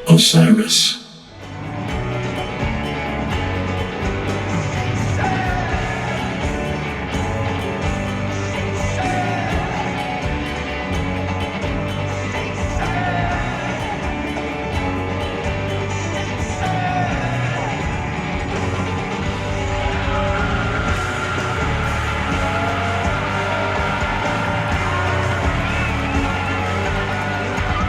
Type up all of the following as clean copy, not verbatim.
Osiris.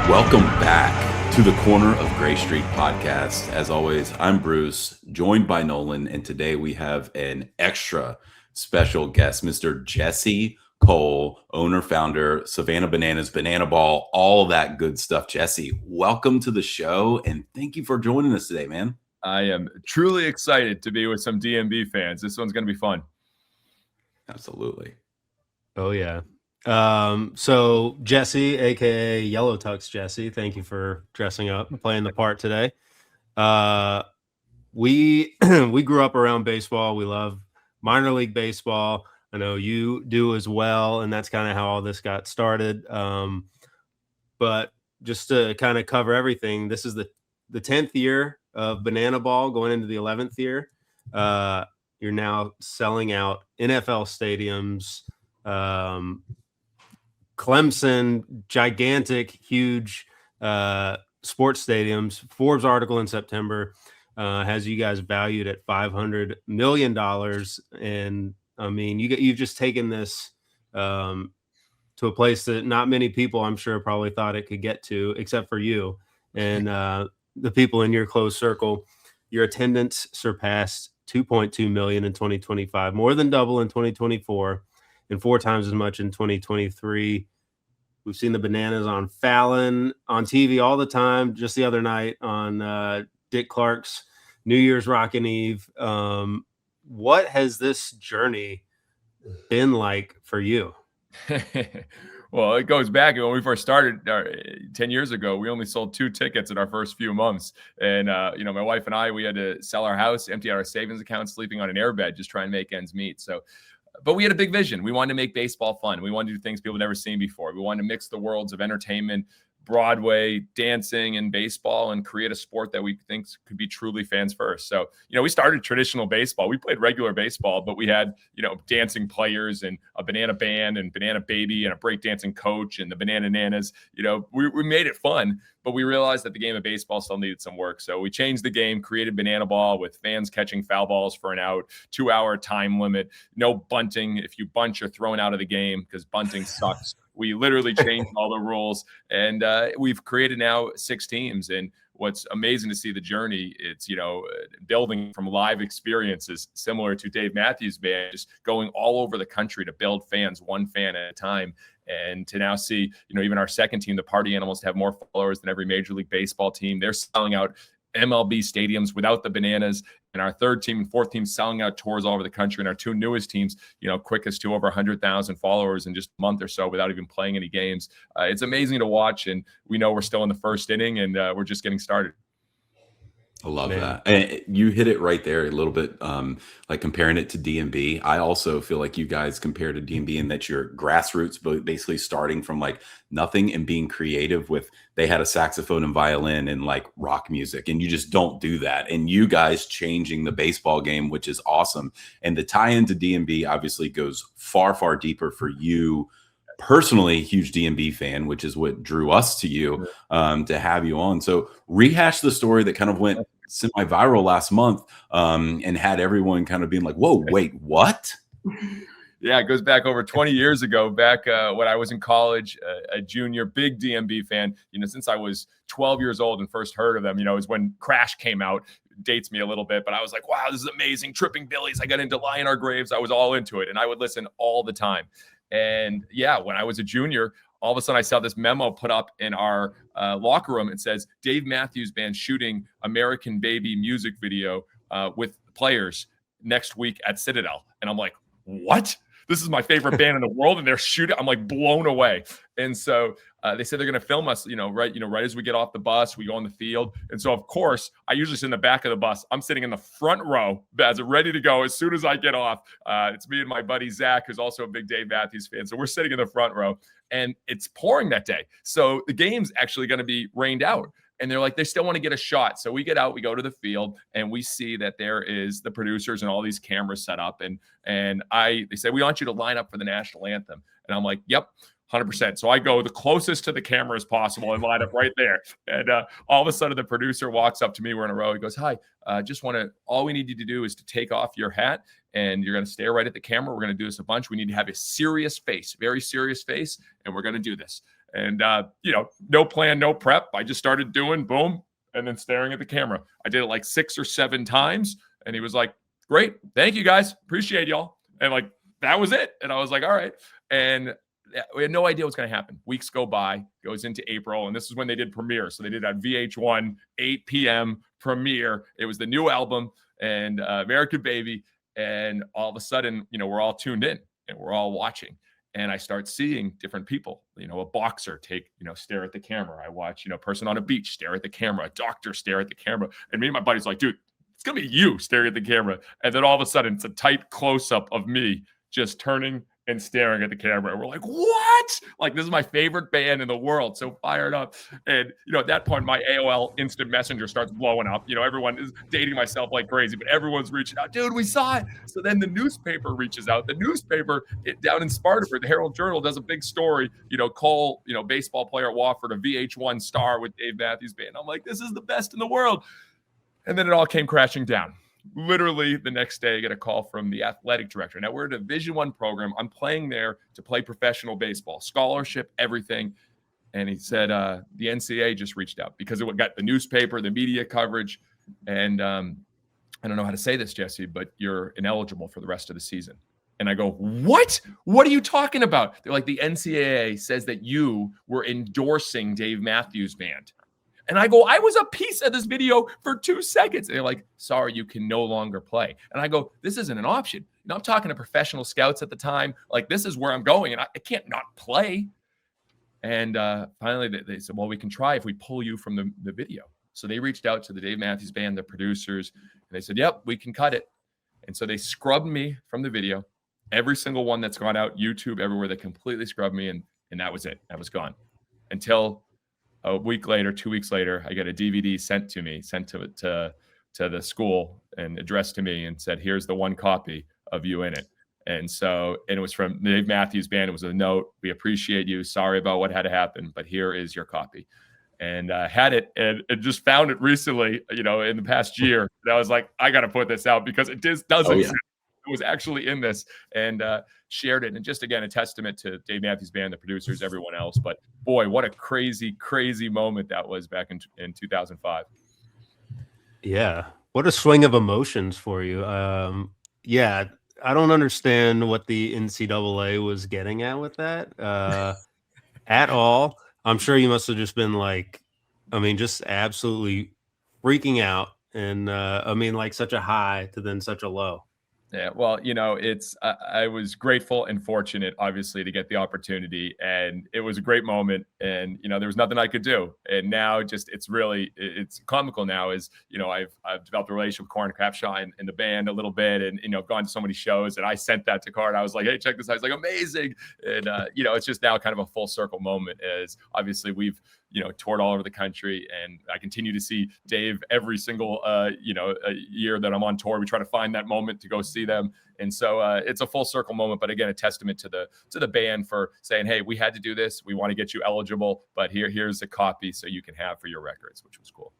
Welcome back to the Corner of Gray Street podcast. As always, I'm Bruce, joined by Nolan, and today we have an extra special guest, Mr. Jesse Cole, owner, founder, Savannah Bananas, Banana Ball, all that good stuff. Jesse, welcome to the show, and thank you for joining us today, man. I am truly excited to be with some DMB fans. This one's going to be fun. Absolutely. Oh, yeah. So Jesse, aka Yellow Tux Jesse, thank you for dressing up, playing the part today. We grew up around baseball. We love minor league baseball. I know you do as well, and that's kind of how all this got started. But just to kind of cover everything, this is the 10th year of Banana Ball, going into the 11th year. You're now selling out NFL stadiums. Clemson, gigantic, huge sports stadiums. Forbes article in September has you guys valued at $500 million. And I mean, you've just taken this to a place that not many people, I'm sure, probably thought it could get to, except for you and the people in your close circle. Your attendance surpassed 2.2 million in 2025, more than double in 2024, and 4 times as much in 2023. We've seen the Bananas on Fallon on TV all the time. Just the other night on Dick Clark's New Year's Rockin' Eve. What has this journey been like for you? Well, it goes back when we first started 10 years ago. We only sold 2 tickets in our first few months. And, my wife and I, we had to sell our house, empty out our savings account, sleeping on an airbed, just trying to make ends meet. But we had a big vision. We wanted to make baseball fun. We wanted to do things people had never seen before. We wanted to mix the worlds of entertainment, Broadway, dancing, and baseball, and create a sport that we think could be truly fans first. So, we started traditional baseball. We played regular baseball, but we had, dancing players and a banana band and banana baby and a breakdancing coach and the Banana Nanas. We made it fun, but we realized that the game of baseball still needed some work. So we changed the game, created Banana Ball with fans catching foul balls for an out, 2-hour time limit, no bunting. If you bunt, you're thrown out of the game because bunting sucks. We literally changed all the rules, and we've created now 6 teams. And what's amazing to see the journey, it's, building from live experiences similar to Dave Matthews Band, just going all over the country to build fans, one fan at a time. And to now see, even our second team, the Party Animals, have more followers than every Major League Baseball team. They're selling out MLB stadiums without the Bananas. And our third team and fourth team selling out tours all over the country. And our 2 newest teams, quickest to over 100,000 followers in just a month or so without even playing any games. It's amazing to watch. And we know we're still in the first inning, and we're just getting started. I love that. And you hit it right there a little bit, like comparing it to DMB. I also feel like you guys compare to DMB in that you're grassroots, but basically starting from like nothing and being creative with, they had a saxophone and violin and like rock music, and you just don't do that. And you guys changing the baseball game, which is awesome. And the tie into DMB obviously goes far, far deeper for you. Personally, huge DMB fan, which is what drew us to you, to have you on. So rehash the story that kind of went semi-viral last month, and had everyone kind of being like, whoa, wait, what? Yeah, it goes back over 20 years ago, back when I was in college, a junior, big DMB fan. Since I was 12 years old and first heard of them, is when Crash came out. Dates me a little bit, but I was like, wow, this is amazing. Tripping Billies. I got into Lie in Our Graves. I was all into it, and I would listen all the time. And yeah, when I was a junior, all of a sudden I saw this memo put up in our locker room. It says, Dave Matthews Band shooting American Baby music video with players next week at Citadel. And I'm like, what? this is my favorite band in the world, and they're shooting. I'm like blown away. And so they said they're going to film us, right as we get off the bus, we go on the field. And so, of course, I usually sit in the back of the bus. I'm sitting in the front row as ready to go as soon as I get off. It's me and my buddy Zach, who's also a big Dave Matthews fan. So we're sitting in the front row, and it's pouring that day. So the game's actually going to be rained out. And they're like, they still want to get a shot. So we get out, we go to the field, and we see that there is the producers and all these cameras set up. And they say, we want you to line up for the national anthem. And I'm like, yep, 100%. So I go the closest to the camera as possible and line up right there. And all of a sudden, the producer walks up to me. We're in a row. He goes, hi, all we need you to do is to take off your hat, and you're going to stare right at the camera. We're going to do this a bunch. We need to have a serious face, very serious face, and we're going to do this. And, no plan, no prep. I just started doing boom and then staring at the camera. I did it like 6 or 7 times. And he was like, great. Thank you, guys. Appreciate y'all. And like, that was it. And I was like, all right. And we had no idea what's going to happen. Weeks go by, goes into April. And this is when they did premiere. So they did that VH1, 8 p.m. premiere. It was the new album and American Baby. And all of a sudden, we're all tuned in and we're all watching. And I start seeing different people, a boxer stare at the camera. I watch, a person on a beach stare at the camera, a doctor stare at the camera. And me and my buddy's like, dude, it's going to be you staring at the camera. And then all of a sudden it's a tight close up of me just turning and staring at the camera. And we're like, what? Like, this is my favorite band in the world. So fired up. And, at that point, my AOL instant messenger starts blowing up. Everyone is dating myself like crazy, but everyone's reaching out. Dude, we saw it. So then the newspaper reaches out. The newspaper down in Spartanburg, the Herald Journal, does a big story. Cole, baseball player at Wofford, a VH1 star with Dave Matthews Band. I'm like, this is the best in the world. And then it all came crashing down. Literally the next day, I get a call from the athletic director. Now, we're a Division I program. I'm playing there to play professional baseball, scholarship, everything. And he said the NCAA just reached out because it got the newspaper, the media coverage. And I don't know how to say this, Jesse, but you're ineligible for the rest of the season. And I go, what? What are you talking about? They're like, the NCAA says that you were endorsing Dave Matthews Band. And I go, I was a piece of this video for 2 seconds. And they're like, sorry, you can no longer play. And I go, this isn't an option. I'm talking to professional scouts at the time. Like, this is where I'm going, and I can't not play. And finally, they said, well, we can try if we pull you from the video. So they reached out to the Dave Matthews Band, the producers, and they said, yep, we can cut it. And so they scrubbed me from the video. Every single one that's gone out, YouTube, everywhere, they completely scrubbed me, and that was it. That was gone. Until a week later, 2 weeks later, I get a DVD sent to the school and addressed to me and said, here's the one copy of you in it. And it was from Dave Matthews Band. It was a note. We appreciate you. Sorry about what had to happen, but here is your copy. And had it and just found it recently, in the past year. And I was like, I got to put this out because it doesn't exist. It was actually in this, and shared it. And just, again, a testament to Dave Matthews Band, the producers, everyone else. But boy, what a crazy, crazy moment that was back in 2005. Yeah. What a swing of emotions for you. Yeah. I don't understand what the NCAA was getting at with that at all. I'm sure you must have just been like, just absolutely freaking out. And like such a high to then such a low. Yeah, well, I was grateful and fortunate, obviously, to get the opportunity, and it was a great moment. And there was nothing I could do. And now, it's comical. Now is I've developed a relationship with Corn Crapshaw and the band a little bit, and I've gone to so many shows, and I sent that to Corn. I was like, hey, check this out. He's like, amazing. And it's just now kind of a full circle moment. As obviously we've toured all over the country, and I continue to see Dave every single year that I'm on tour. We try to find that moment to go see them, and so it's a full circle moment. But again, a testament to the band for saying, hey, we had to do this. We want to get you eligible, but here's a copy so you can have for your records, which was cool.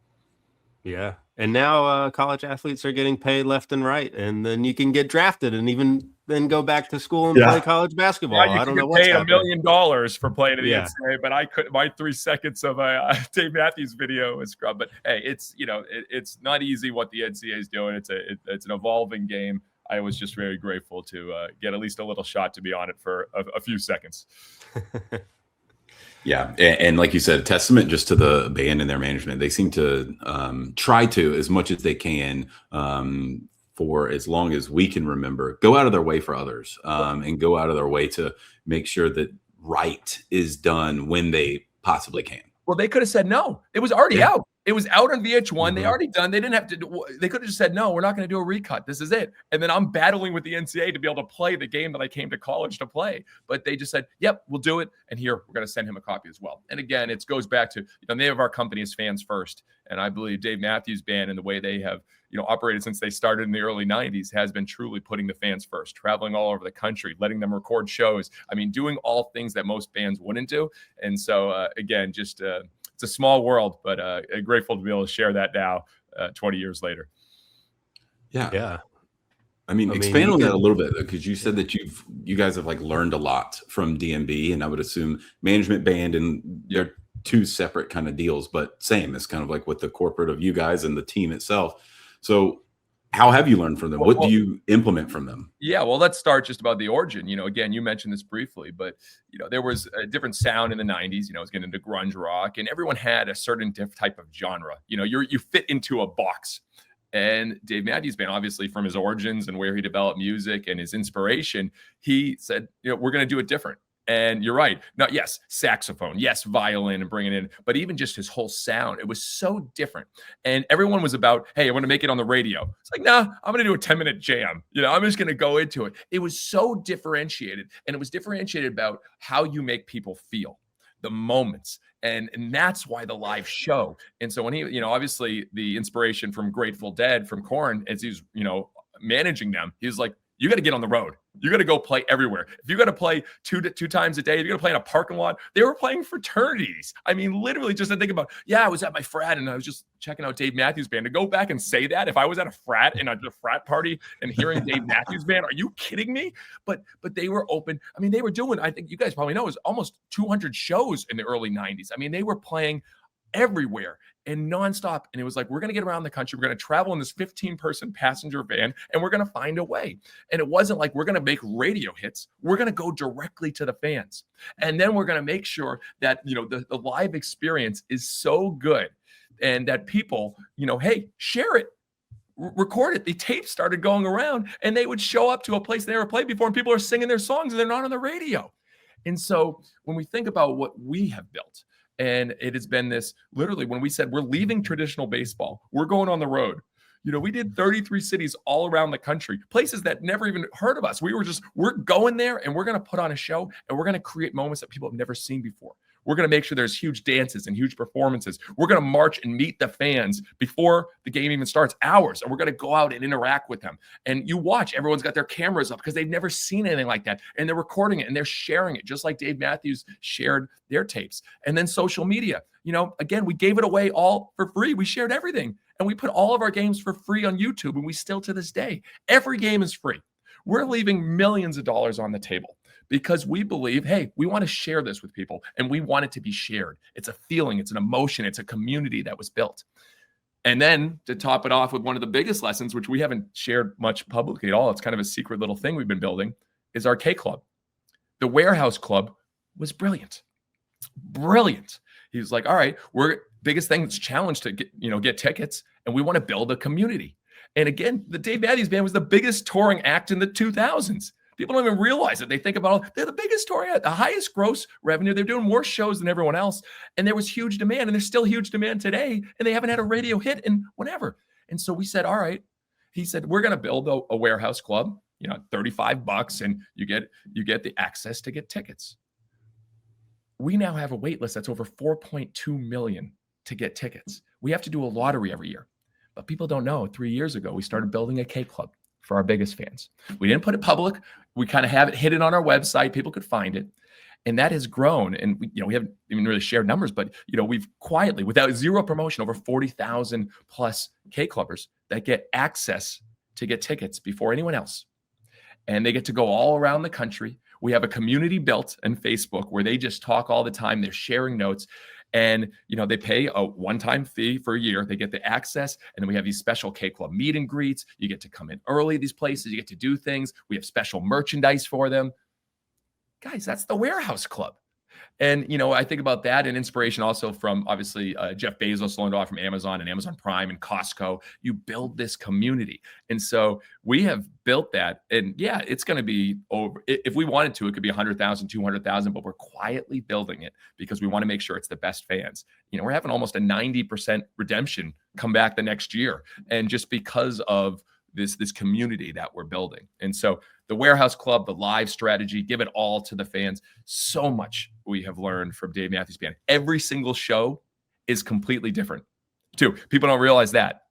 Yeah, and now college athletes are getting paid left and right, and then you can get drafted and even then go back to school and play college basketball. I don't know what's paid happening. $1 million for playing in the NCAA, but I could. My 3 seconds of a Dave Matthews video was scrubbed. But hey, it's it's not easy what the NCAA is doing. It's an evolving game. I was just very grateful to get at least a little shot to be on it for a few seconds. Yeah. And like you said, a testament just to the band and their management. They seem to try to, as much as they can, for as long as we can remember, go out of their way for others, and go out of their way to make sure that right is done when they possibly can. Well, they could have said no. It was already out. It was out on VH1. They Mhm. already done. They didn't have to. They could have just said no. We're not going to do a recut. This is it. And then I'm battling with the NCAA to be able to play the game that I came to college to play. But they just said, "Yep, we'll do it." And here we're going to send him a copy as well. And again, it goes back to the name of our company is Fans First, and I believe Dave Matthews Band and the way they have operated since they started in the early 90s has been truly putting the fans first, traveling all over the country, letting them record shows. I mean, doing all things that most bands wouldn't do. And so again, just it's a small world, but grateful to be able to share that now 20 years later. Yeah. I mean, expand on that a little bit, because you said that you guys have like learned a lot from DMB, and I would assume management band and they're two separate kind of deals, but same. It's kind of like with the corporate of you guys and the team itself. So how have you learned from them? What do you implement from them? Yeah, well, let's start just about the origin. Again, you mentioned this briefly, but there was a different sound in the 90s. It was getting into grunge rock, and everyone had a certain type of genre. You fit into a box. And Dave Matthews Band, obviously from his origins and where he developed music and his inspiration, he said, we're going to do it different. And you're right. Now, yes, saxophone, yes, violin and bringing in, but even just his whole sound, it was so different. And everyone was about, hey, I want to make it on the radio. It's like, nah, I'm going to do a 10-minute jam. I'm just going to go into it. It was so differentiated. And it was differentiated about how you make people feel, the moments. And that's why the live show. And so when he, obviously the inspiration from Grateful Dead, from Korn, as he's, managing them, he's like, you got to get on the road. You got to go play everywhere. If you got to play two times a day, if you're going to play in a parking lot, they were playing fraternities. I mean, literally just to think about, I was at my frat and I was just checking out Dave Matthews Band. To go back and say that, if I was at a frat and a frat party and hearing Dave Matthews Band, are you kidding me? But they were open. I mean, they were doing, I think you guys probably know, it was almost 200 shows in the early 90s. I mean, they were playing everywhere and nonstop. And it was like, we're going to get around the country. We're going to travel in this 15-person passenger van, and we're going to find a way. And it wasn't like we're going to make radio hits. We're going to go directly to the fans. And then we're going to make sure that, the live experience is so good and that people, hey, share it. Record it. The tapes started going around, and they would show up to a place they never played before, and people are singing their songs and they're not on the radio. And so when we think about what we have built, and it has been this, literally, when we said we're leaving traditional baseball, we're going on the road. We did 33 cities all around the country, places that never even heard of us. We're going there, and we're going to put on a show, and we're going to create moments that people have never seen before. We're going to make sure there's huge dances and huge performances. We're going to march and meet the fans before the game even starts, hours. And we're going to go out and interact with them. And you watch, everyone's got their cameras up because they've never seen anything like that. And they're recording it and they're sharing it, just like Dave Matthews shared their tapes. And then social media, again, we gave it away all for free. We shared everything. And we put all of our games for free on YouTube. And we still, to this day, every game is free. We're leaving millions of dollars on the table, because we believe, hey, we want to share this with people, and we want it to be shared. It's a feeling, it's an emotion, it's a community that was built. And then to top it off with one of the biggest lessons, which we haven't shared much publicly at all, it's kind of a secret little thing we've been building, is our K Club. The Warehouse Club was brilliant. Brilliant. He was like, all right, biggest thing that's challenged to get tickets, and we want to build a community. And again, the Dave Matthews Band was the biggest touring act in the 2000s. People don't even realize it. They think about, they're the biggest touring act, the highest gross revenue. They're doing more shows than everyone else. And there was huge demand, and there's still huge demand today. And they haven't had a radio hit in whatever. And so we said, all right. He said, we're going to build a warehouse club, $35, and you get the access to get tickets. We now have a wait list that's over 4.2 million to get tickets. We have to do a lottery every year. But people don't know, 3 years ago, we started building a K Club for our biggest fans. We didn't put it public. We kind of have it hidden on our website. People could find it. And that has grown. And we haven't even really shared numbers, but we've quietly, without zero promotion, over 40,000 plus K Clubbers that get access to get tickets before anyone else. And they get to go all around the country. We have a community built on Facebook where they just talk all the time. They're sharing notes. And, they pay a one-time fee for a year. They get the access. And then we have these special K Club meet and greets. You get to come in early, these places. You get to do things. We have special merchandise for them. Guys, that's the Warehouse Club. And, I think about that and inspiration also from obviously Jeff Bezos learned off from Amazon and Amazon Prime and Costco. You build this community. And so we have built that. And yeah, it's going to be over. If we wanted to, it could be 100,000, 200,000, but we're quietly building it because we want to make sure it's the best fans. We're having almost a 90% redemption come back the next year. And just because of this community that we're building. And so the Warehouse Club, the live strategy, give it all to the fans. So much we have learned from Dave Matthews Band. Every single show is completely different too. People don't realize that.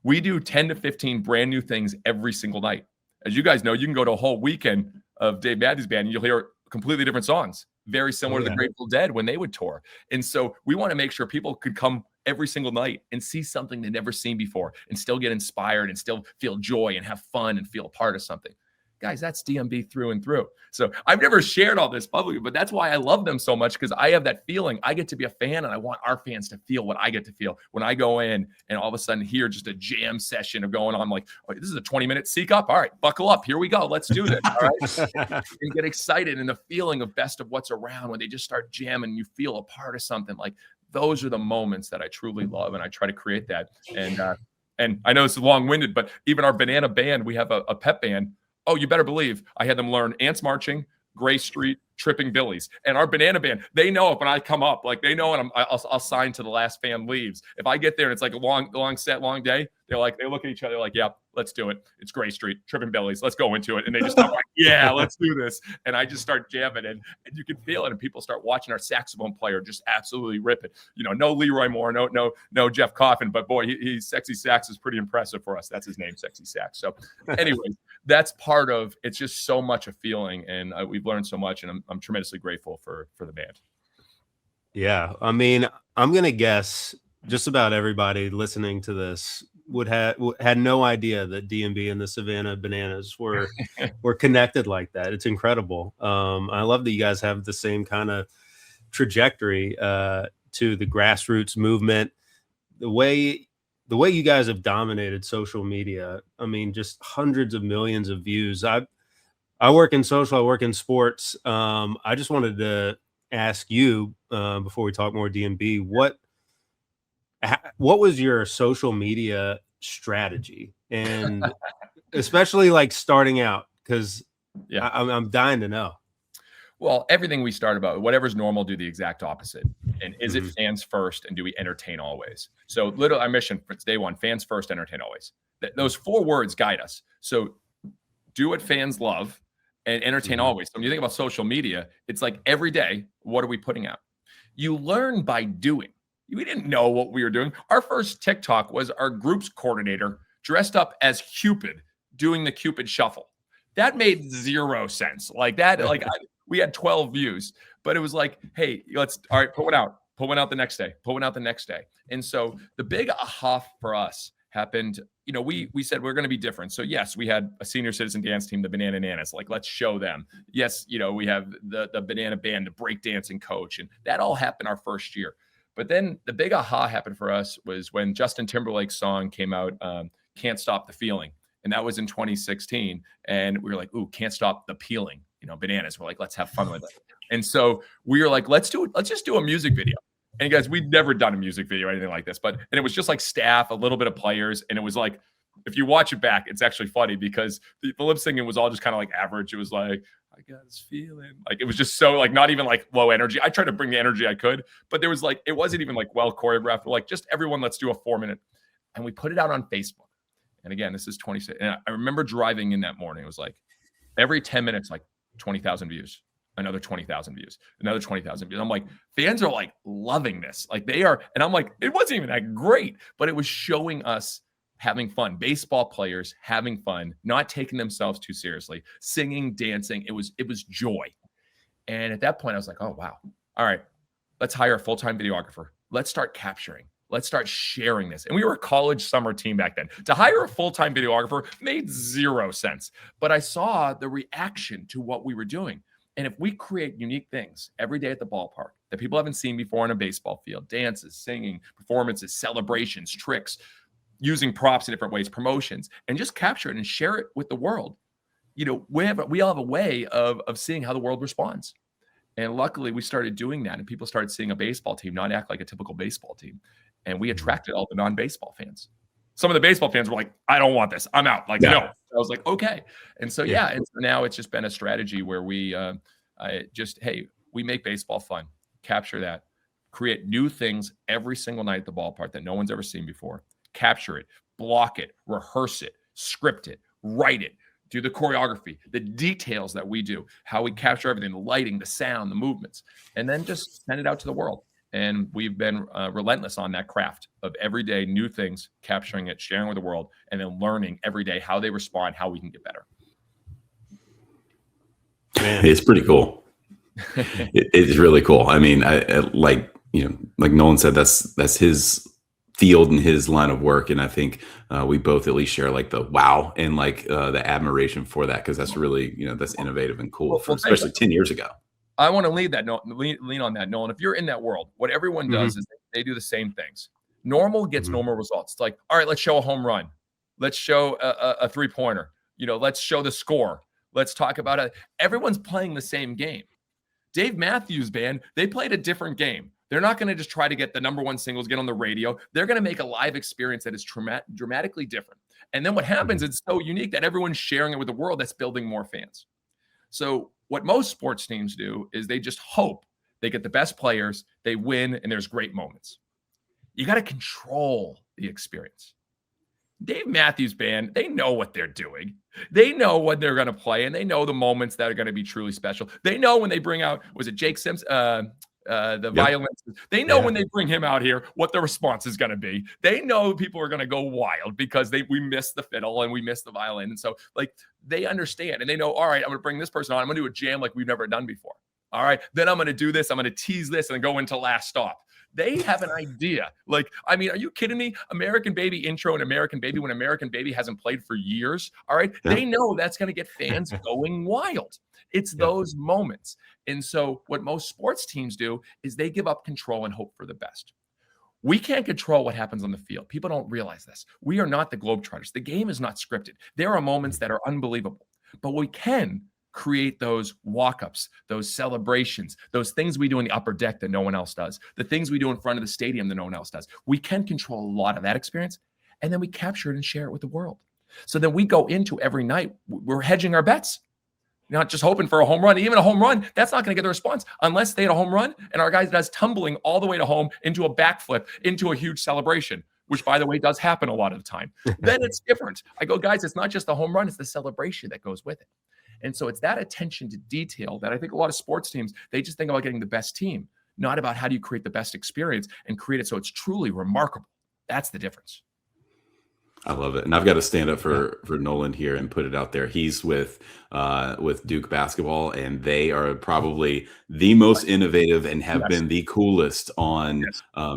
We do 10 to 15 brand new things every single night. As you guys know, you can go to a whole weekend of Dave Matthews Band and you'll hear completely different songs, very similar to the Grateful Dead when they would tour. And so we want to make sure people could come every single night and see something they've never seen before and still get inspired and still feel joy and have fun and feel a part of something. Guys, that's DMB through and through. So I've never shared all this publicly, but that's why I love them so much, because I have that feeling. I get to be a fan and I want our fans to feel what I get to feel when I go in and all of a sudden hear just a jam session of going on. I'm like, oh, this is a 20-minute seek up. All right, buckle up. Here we go. Let's do this. All right. And get excited, and the feeling of best of what's around when they just start jamming, you feel a part of something. Like, those are the moments that I truly love, and I try to create that. And I know it's long-winded, but even our Banana Band, we have a pep band. Oh, you better believe I had them learn Ants Marching, Gray Street, Tripping Billies. And our Banana Band, they know it when I come up. Like, they know, and I'll sign to the last fan leaves. If I get there and it's like a long set, long day, they look at each other like, yeah, let's do it. It's Gray Street, Tripping Billies. Let's go into it. And they just start like, yeah, let's do this. And I just start jamming, and you can feel it. And people start watching our saxophone player just absolutely rip it. No Leroy Moore, no Jeff Coffin, but boy, he's Sexy Sax is pretty impressive for us. That's his name, Sexy Sax. So anyways, that's part of, it's just so much a feeling, and we've learned so much, and I'm tremendously grateful for the band. Yeah. I mean, I'm going to guess just about everybody listening to this had no idea that DMB and the Savannah Bananas were connected like that. It's incredible. I love that you guys have the same kind of trajectory to the grassroots movement. The way you guys have dominated social media, I mean, just hundreds of millions of views. I work in social, I work in sports. I just wanted to ask you before we talk more DMB, what was your social media strategy, and especially like starting out, because I'm dying to know. Well, everything we start about, whatever's normal, do the exact opposite. And is it fans first, and do we entertain always? So literally, our mission for day one: fans first, entertain always. Those 4 words guide us. So do what fans love and entertain always. So when you think about social media, it's like every day, what are we putting out? You learn by doing. We didn't know what we were doing. Our first TikTok was our group's coordinator dressed up as Cupid doing the Cupid shuffle. That made 0 sense. Like that, we had 12 views, but it was like, hey, all right, put one out the next day, put one out the next day. And so the big aha for us happened, we said we're going to be different. So yes, we had a senior citizen dance team, the Banana Bananas, like, let's show them. Yes, we have the Banana Band, the breakdancing coach, and that all happened our first year. But then the big aha happened for us was when Justin Timberlake's song came out, Can't Stop the Feeling. And that was in 2016. And we were like, ooh, can't stop the peeling, bananas. We're like, let's have fun with it. And so we were like, let's just do a music video. And guys, we'd never done a music video or anything like this, and it was just like staff, a little bit of players. And it was like, if you watch it back, it's actually funny because the lip singing was all just kind of like average. It was like, I got this feeling. Like, it was just so like, not even like low energy. I tried to bring the energy I could, but there was like, it wasn't even like well choreographed. We're like, just everyone, let's do a 4-minute. And we put it out on Facebook. And again, this is 26. And I remember driving in that morning. It was like every 10 minutes, like 20,000 views, another 20,000 views, another 20,000 views. I'm like, fans are like loving this. Like they are. And I'm like, it wasn't even that great, but it was showing us having fun, baseball players having fun, not taking themselves too seriously, singing, dancing. It was joy. And at that point I was like, oh, wow. All right, let's hire a full-time videographer. Let's start capturing. Let's start sharing this. And we were a college summer team back then. To hire a full-time videographer made 0 sense. But I saw the reaction to what we were doing. And if we create unique things every day at the ballpark that people haven't seen before on a baseball field, dances, singing, performances, celebrations, tricks, using props in different ways, promotions, and just capture it and share it with the world, we all have a way of seeing how the world responds. And luckily, we started doing that, and people started seeing a baseball team not act like a typical baseball team. And we attracted all the non-baseball fans. Some of the baseball fans were like, I don't want this. I'm out. Like, no. I was like, okay. And so, yeah. And so now it's just been a strategy where we hey, we make baseball fun, capture that, create new things every single night at the ballpark that no one's ever seen before, capture it, block it, rehearse it, script it, write it, do the choreography, the details that we do, how we capture everything, the lighting, the sound, the movements, and then just send it out to the world. And we've been relentless on that craft of everyday new things, capturing it, sharing with the world, and then learning every day how they respond, how we can get better. Man. It's pretty cool. It's really cool. I mean, like Nolan said, that's his field and his line of work, and I think we both at least share like the wow and like the admiration for that, because that's really that's innovative and cool, especially 10 years ago. I want to lean on that, Nolan. If you're in that world, what everyone does is they do the same things. Normal gets normal results. It's like, all right, let's show a home run. Let's show a three-pointer. Let's show the score. Let's talk about it. Everyone's playing the same game. Dave Matthews Band, they played a different game. They're not going to just try to get the number one singles, get on the radio. They're going to make a live experience that is dramatically different. And then what happens, it's so unique that everyone's sharing it with the world. That's building more fans. So what most sports teams do is they just hope they get the best players, they win, and there's great moments. You got to control the experience. Dave Matthews Band, they know what they're doing. They know what they're going to play, and they know the moments that are going to be truly special. They know when they bring out, was it Jake Simpson, the violinist? They know when they bring him out here what the response is going to be. They know people are going to go wild because we miss the fiddle and we miss the violin. And so like they understand, and they know, all right, I'm going to bring this person on. I'm going to do a jam like we've never done before. All right, then I'm going to do this. I'm going to tease this and go into Last Stop. They have an idea. Like, I mean, are you kidding me? American Baby intro and American Baby when American Baby hasn't played for years. All right. Yeah. They know that's going to get fans going wild. It's those moments. And so what most sports teams do is they give up control and hope for the best. We can't control what happens on the field. People don't realize this. We are not the Globetrotters. The game is not scripted. There are moments that are unbelievable, but we can create those walk-ups, those celebrations, those things we do in the upper deck that no one else does, the things we do in front of the stadium that no one else does. We can control a lot of that experience, and then we capture it and share it with the world. So then we go into every night, we're hedging our bets, not just hoping for a home run. Even a home run, that's not going to get the response unless they had a home run and our guy does tumbling all the way to home into a backflip, into a huge celebration, which, by the way, does happen a lot of the time. Then it's different. I go, guys, it's not just the home run, it's the celebration that goes with it. And so it's that attention to detail that I think a lot of sports teams, they just think about getting the best team, not about how do you create the best experience and create it so it's truly remarkable. That's the difference. I love it. And I've got to stand up for Nolan here and put it out there. He's with Duke basketball, and they are probably the most innovative and have been the coolest on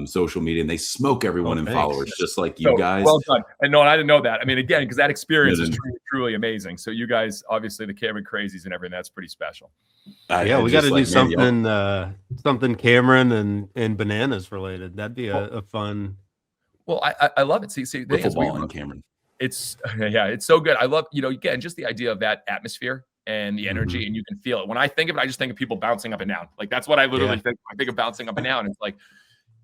social media. And they smoke everyone in followers, just like you guys. Well done. And no, I didn't know that. I mean, again, because that experience is truly amazing. So you guys, obviously the Cameron crazies and everything, that's pretty special. We got to do something, something Cameron and Bananas related. That'd be a fun. Well, I love it. See, the football and Cameron. It's so good. I love, again, just the idea of that atmosphere and the energy, and you can feel it. When I think of it, I just think of people bouncing up and down. Like that's what I literally think. I think of bouncing up and down. It's like,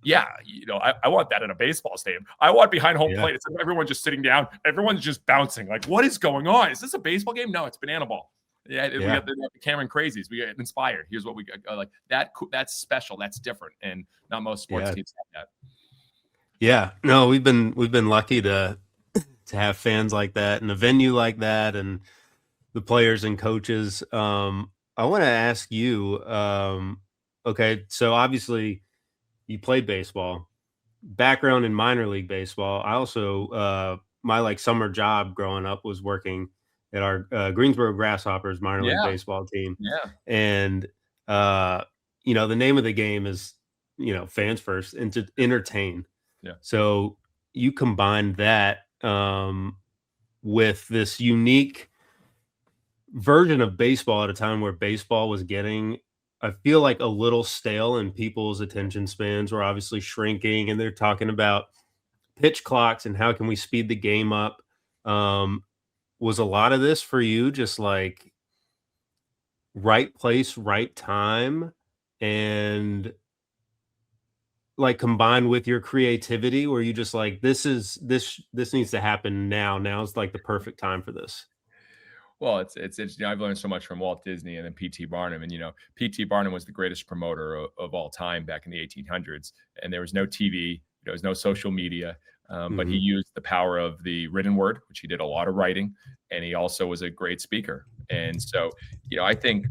I want that in a baseball stadium. I want behind home plate. It's like everyone just sitting down. Everyone's just bouncing. Like, what is going on? Is this a baseball game? No, it's banana ball. We got the Cameron crazies. We get inspired. Here's what we got. Like that. That's special. That's different. And not most sports teams have that. Yeah, no, we've been lucky to have fans like that and a venue like that, and the players and coaches. I want to ask you, okay, so obviously you played baseball, background in minor league baseball. I also my summer job growing up was working at our Greensboro Grasshoppers minor league baseball team. Yeah, and the name of the game is fans first and to entertain. Yeah. So you combine that with this unique version of baseball at a time where baseball was getting, I feel like, a little stale, and people's attention spans were obviously shrinking, and they're talking about pitch clocks and how can we speed the game up. Was a lot of this for you just like right place, right time? and like combined with your creativity, where you just like, this needs to happen now. Now's like the perfect time for this. Well, it's I've learned so much from Walt Disney and then P.T. Barnum, and P.T. Barnum was the greatest promoter of all time back in the 1800s, and there was no TV, there was no social media, but he used the power of the written word, which he did a lot of writing, and he also was a great speaker. And so, I think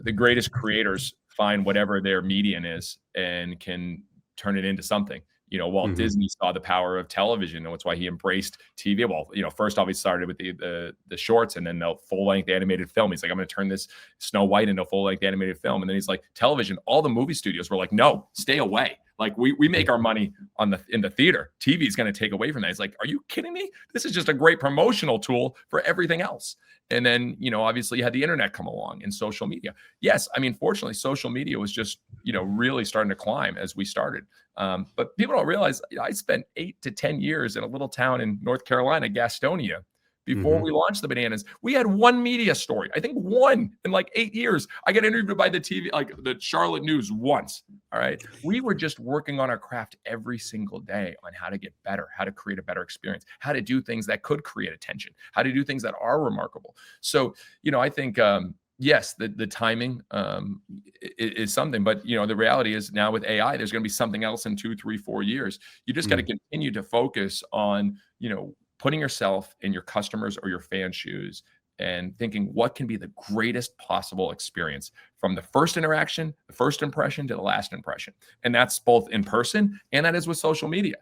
the greatest creators find whatever their medium is and can turn it into something. Walt Disney saw the power of television, and that's why he embraced TV. Well, first off, he started with the shorts and then the full length animated film. He's like, I'm going to turn this Snow White into a full length animated film. And then he's like, television. All the movie studios were like, no, stay away. Like we make our money in the theater. TV is going to take away from that. He's like, are you kidding me? This is just a great promotional tool for everything else. And then, obviously you had the internet come along and social media. Yes. I mean, fortunately, social media was just, really starting to climb as we started. But people don't realize I spent 8 to 10 years in a little town in North Carolina, Gastonia, before we launched the Bananas. We had one media story. I think one in like 8 years. I got interviewed by the TV, like the Charlotte News once. All right. We were just working on our craft every single day on how to get better, how to create a better experience, how to do things that could create attention, how to do things that are remarkable. So, I think, yes, the timing is something, but the reality is now with AI, there's going to be something else in 2, 3, 4 years. You just got to continue to focus on, putting yourself in your customers or your fans' shoes and thinking what can be the greatest possible experience from the first interaction, the first impression to the last impression. And that's both in person and that is with social media,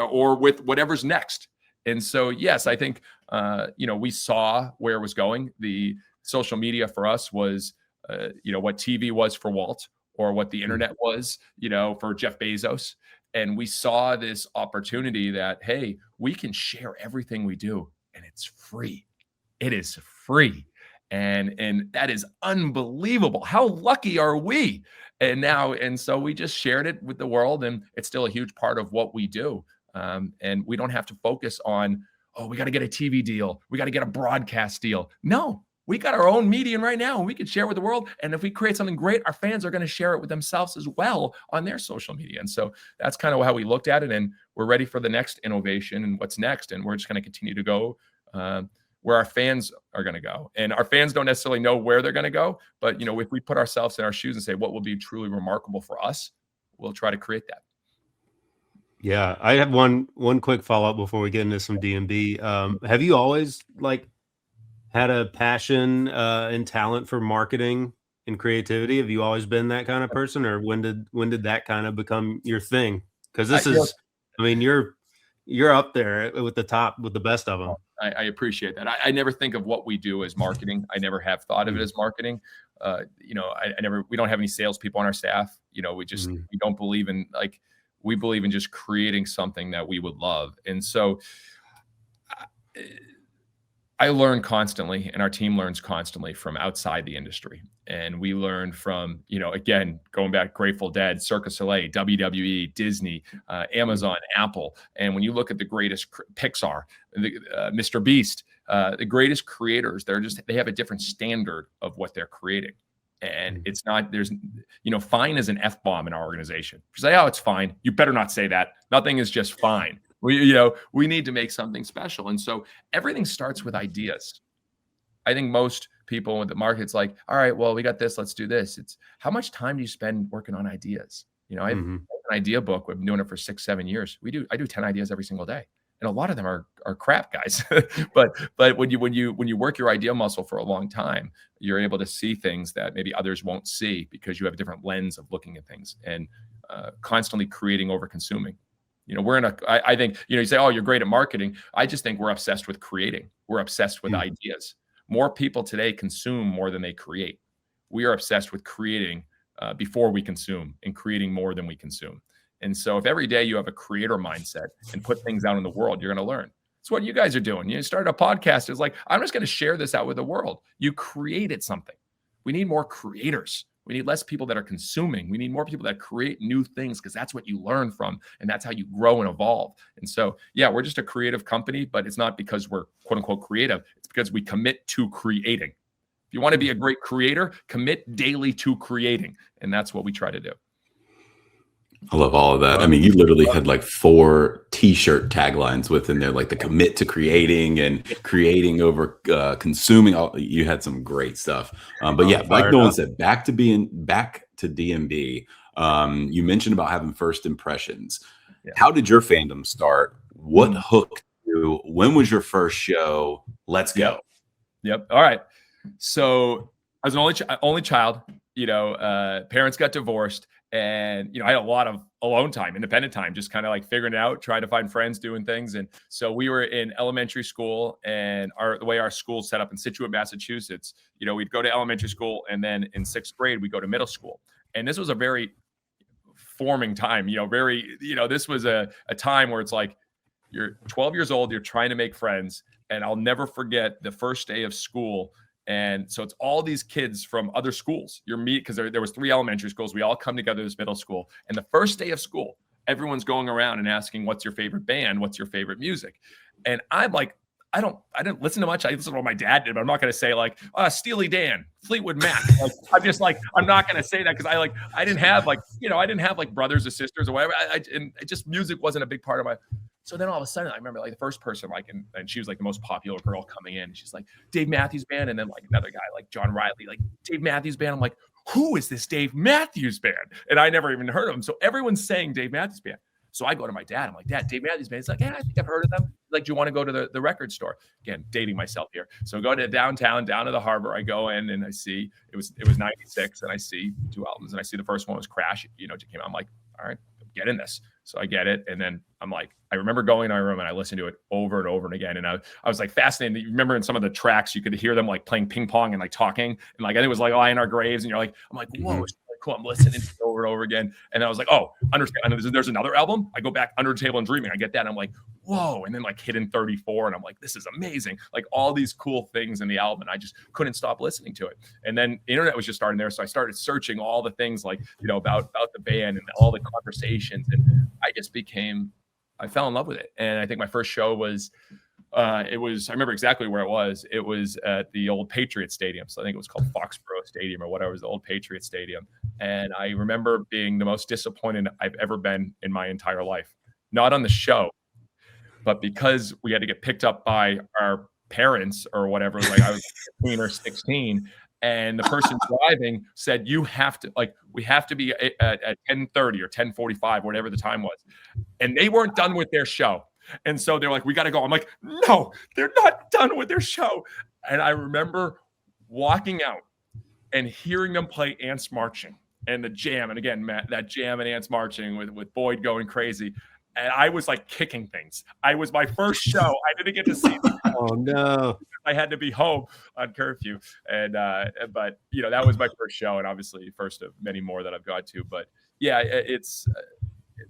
or with whatever's next. And so, yes, I think, we saw where it was going. The social media for us was, what TV was for Walt, or what the internet was, for Jeff Bezos. And we saw this opportunity that, hey, we can share everything we do and it's free. It is free. And that is unbelievable. How lucky are we? And so we just shared it with the world, and it's still a huge part of what we do. And we don't have to focus on, oh, we got to get a TV deal. We got to get a broadcast deal. No, we got our own medium right now, and we can share with the world. And if we create something great, our fans are going to share it with themselves as well on their social media. And so that's kind of how we looked at it. And we're ready for the next innovation and what's next. And we're just going to continue to go where our fans are going to go. And our fans don't necessarily know where they're going to go. But, if we put ourselves in our shoes and say, what will be truly remarkable for us, we'll try to create that. Yeah. I have one quick follow-up before we get into some D&B. Have you always had a passion and talent for marketing and creativity? Have you always been that kind of person, or when did that kind of become your thing? Because you're up there with the best of them. I appreciate that. I never think of what we do as marketing. I never have thought of it as marketing. We don't have any salespeople on our staff. We don't believe in we believe in just creating something that we would love. And so I learn constantly, and our team learns constantly from outside the industry. And we learn from, again, going back, Grateful Dead, Cirque du Soleil, WWE, Disney, Amazon, Apple. And when you look at the greatest Pixar, Mr. Beast, the greatest creators, they have a different standard of what they're creating. And it's not, fine is an F-bomb in our organization. You say, oh, it's fine. You better not say that. Nothing is just fine. We need to make something special. And so everything starts with ideas. I think most people in the market's like, all right, well, we got this, let's do this. It's how much time do you spend working on ideas? I have an idea book. We've been doing it for 6-7 years. I do 10 ideas every single day. And a lot of them are crap, guys. but when you work your idea muscle for a long time, you're able to see things that maybe others won't see because you have a different lens of looking at things, and constantly creating over consuming. I think, you say, oh, you're great at marketing. I just think we're obsessed with creating. We're obsessed with ideas. More people today consume more than they create. We are obsessed with creating before we consume, and creating more than we consume. And so if every day you have a creator mindset and put things out in the world, you're going to learn. It's what you guys are doing. You started a podcast. It's like, I'm just going to share this out with the world. You created something. We need more creators. We need less people that are consuming. We need more people that create new things, because that's what you learn from, and that's how you grow and evolve. And so, yeah, we're just a creative company, but it's not because we're quote unquote creative. It's because we commit to creating. If you want to be a great creator, commit daily to creating. And that's what we try to do. I love all of that. I mean, you literally had like 4 t-shirt taglines within there, like the commit to creating and creating over consuming. You had some great stuff. But yeah, like Nolan said, back to DMB. You mentioned about having first impressions. Yeah. How did your fandom start? What hooked you? When was your first show? Let's go. Yep. All right. So I was an only child, parents got divorced. And, I had a lot of alone time, independent time, just kind of like figuring it out, trying to find friends, doing things. And so we were in elementary school, and the way our school set up in Situate, Massachusetts, we'd go to elementary school, and then in 6th grade, we go to middle school. And this was a very forming time, this was a time where it's like, you're 12 years old, you're trying to make friends. And I'll never forget the first day of school. And so it's all these kids from other schools. Because there was 3 elementary schools. We all come together this middle school. And the first day of school, everyone's going around and asking, what's your favorite band? What's your favorite music? And I'm like, I didn't listen to much. I listened to what my dad did, but I'm not going to say like, Steely Dan, Fleetwood Mac. Like, I'm just like, I'm not going to say that because I didn't have like brothers or sisters or whatever. And just music wasn't a big part of my. So then all of a sudden, I remember like the first person, like, and she was like the most popular girl coming in. She's like, Dave Matthews Band. And then like another guy, like John Riley, like Dave Matthews Band. I'm like, who is this Dave Matthews Band? And I never even heard of him. So everyone's saying Dave Matthews Band. So I go to my dad. I'm like, Dad, Dave Matthews Band. He's like, yeah, I think I've heard of them. Like, do you want to go to the record store? Again, dating myself here. So I go to downtown, down to the harbor. I go in and I see it was 96, and I see 2 albums, and I see the first one was Crash. It came out. I'm like, all right, get in this. So I get it, and then I'm like, I remember going in my room and I listened to it over and over and again, and I was like fascinated. You remember in some of the tracks, you could hear them like playing ping pong and like talking, and like I think it was like "Lie in Our Graves," and I'm like, whoa. It's cool. I'm listening to it over and over again. And I was like, oh, understand. And there's another album. I go back, Under the Table and Dreaming. I get that. And I'm like, whoa. And then like Hidden 34. And I'm like, this is amazing. Like all these cool things in the album. And I just couldn't stop listening to it. And then the internet was just starting there. So I started searching all the things like, about the band and all the conversations. And I fell in love with it. And I think my first show was, I remember exactly where it was. It was at the old Patriot Stadium. So I think it was called Foxborough Stadium or whatever. It was the old Patriot Stadium. And I remember being the most disappointed I've ever been in my entire life. Not on the show, but because we had to get picked up by our parents or whatever. Like I was 15 or 16. And the person driving said, we have to be at 10:30 or 10:45, whatever the time was. And they weren't done with their show. And so they're like, we got to go. I'm like, no, they're not done with their show. And I remember walking out and hearing them play Ants Marching and the jam. And again, Matt, that jam and Ants Marching with Boyd going crazy. And I was like kicking things. I was my first show. I didn't get to see them. Oh, no. I had to be home on curfew. And, but, that was my first show. And obviously first of many more that I've got to. But yeah,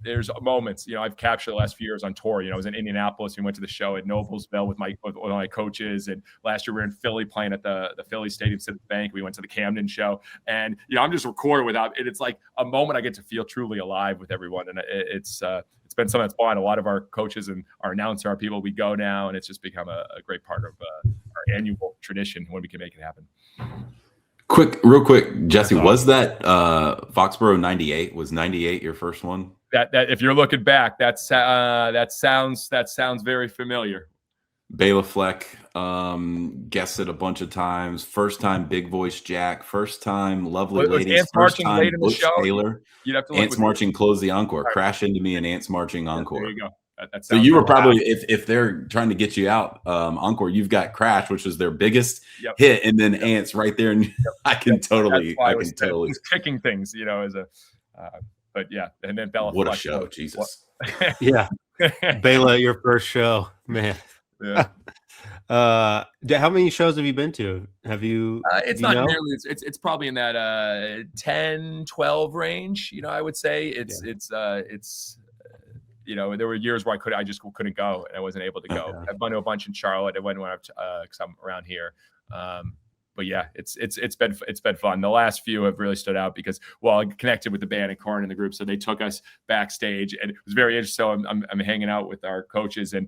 there's moments, I've captured the last few years on tour. I was in Indianapolis. We went to the show at Noblesville with one of my coaches. And last year we were in Philly playing at the Philly Stadium Citizens Bank. We went to the Camden show. And, I'm just recording without it. It's like a moment I get to feel truly alive with everyone. And it's been something that's fun. A lot of our coaches and our announcer, our people, we go now. And it's just become a great part of our annual tradition when we can make it happen. Real quick, Jesse, was that Foxborough 98? Was 98 your first one? That if you're looking back, that sounds very familiar. Bela Fleck guessed it a bunch of times. First time Big Voice Jack. First time Lovely Ladies. Ants Marching late in the show. Taylor. You'd have to Ants Marching close the encore. Right. Crash Into Me and Ants Marching encore. There you go. So you were probably, if they're trying to get you out encore, you've got Crash, which was their biggest hit, and then Ants right there. And I can totally kicking things, as a. But yeah, and then Bela. What a show, Jesus! Yeah, Bela, your first show, man. Yeah. How many shows have you been to? Have you? It's not nearly. It's probably in that 10, 12 range. I would say it's. There were years where I just couldn't go and I wasn't able to go. Okay. I've been to a bunch in Charlotte. I went because I'm around here. But yeah, it's been fun. The last few have really stood out because, I connected with the band and Corn in the group, so they took us backstage, and it was very interesting. So I'm hanging out with our coaches, and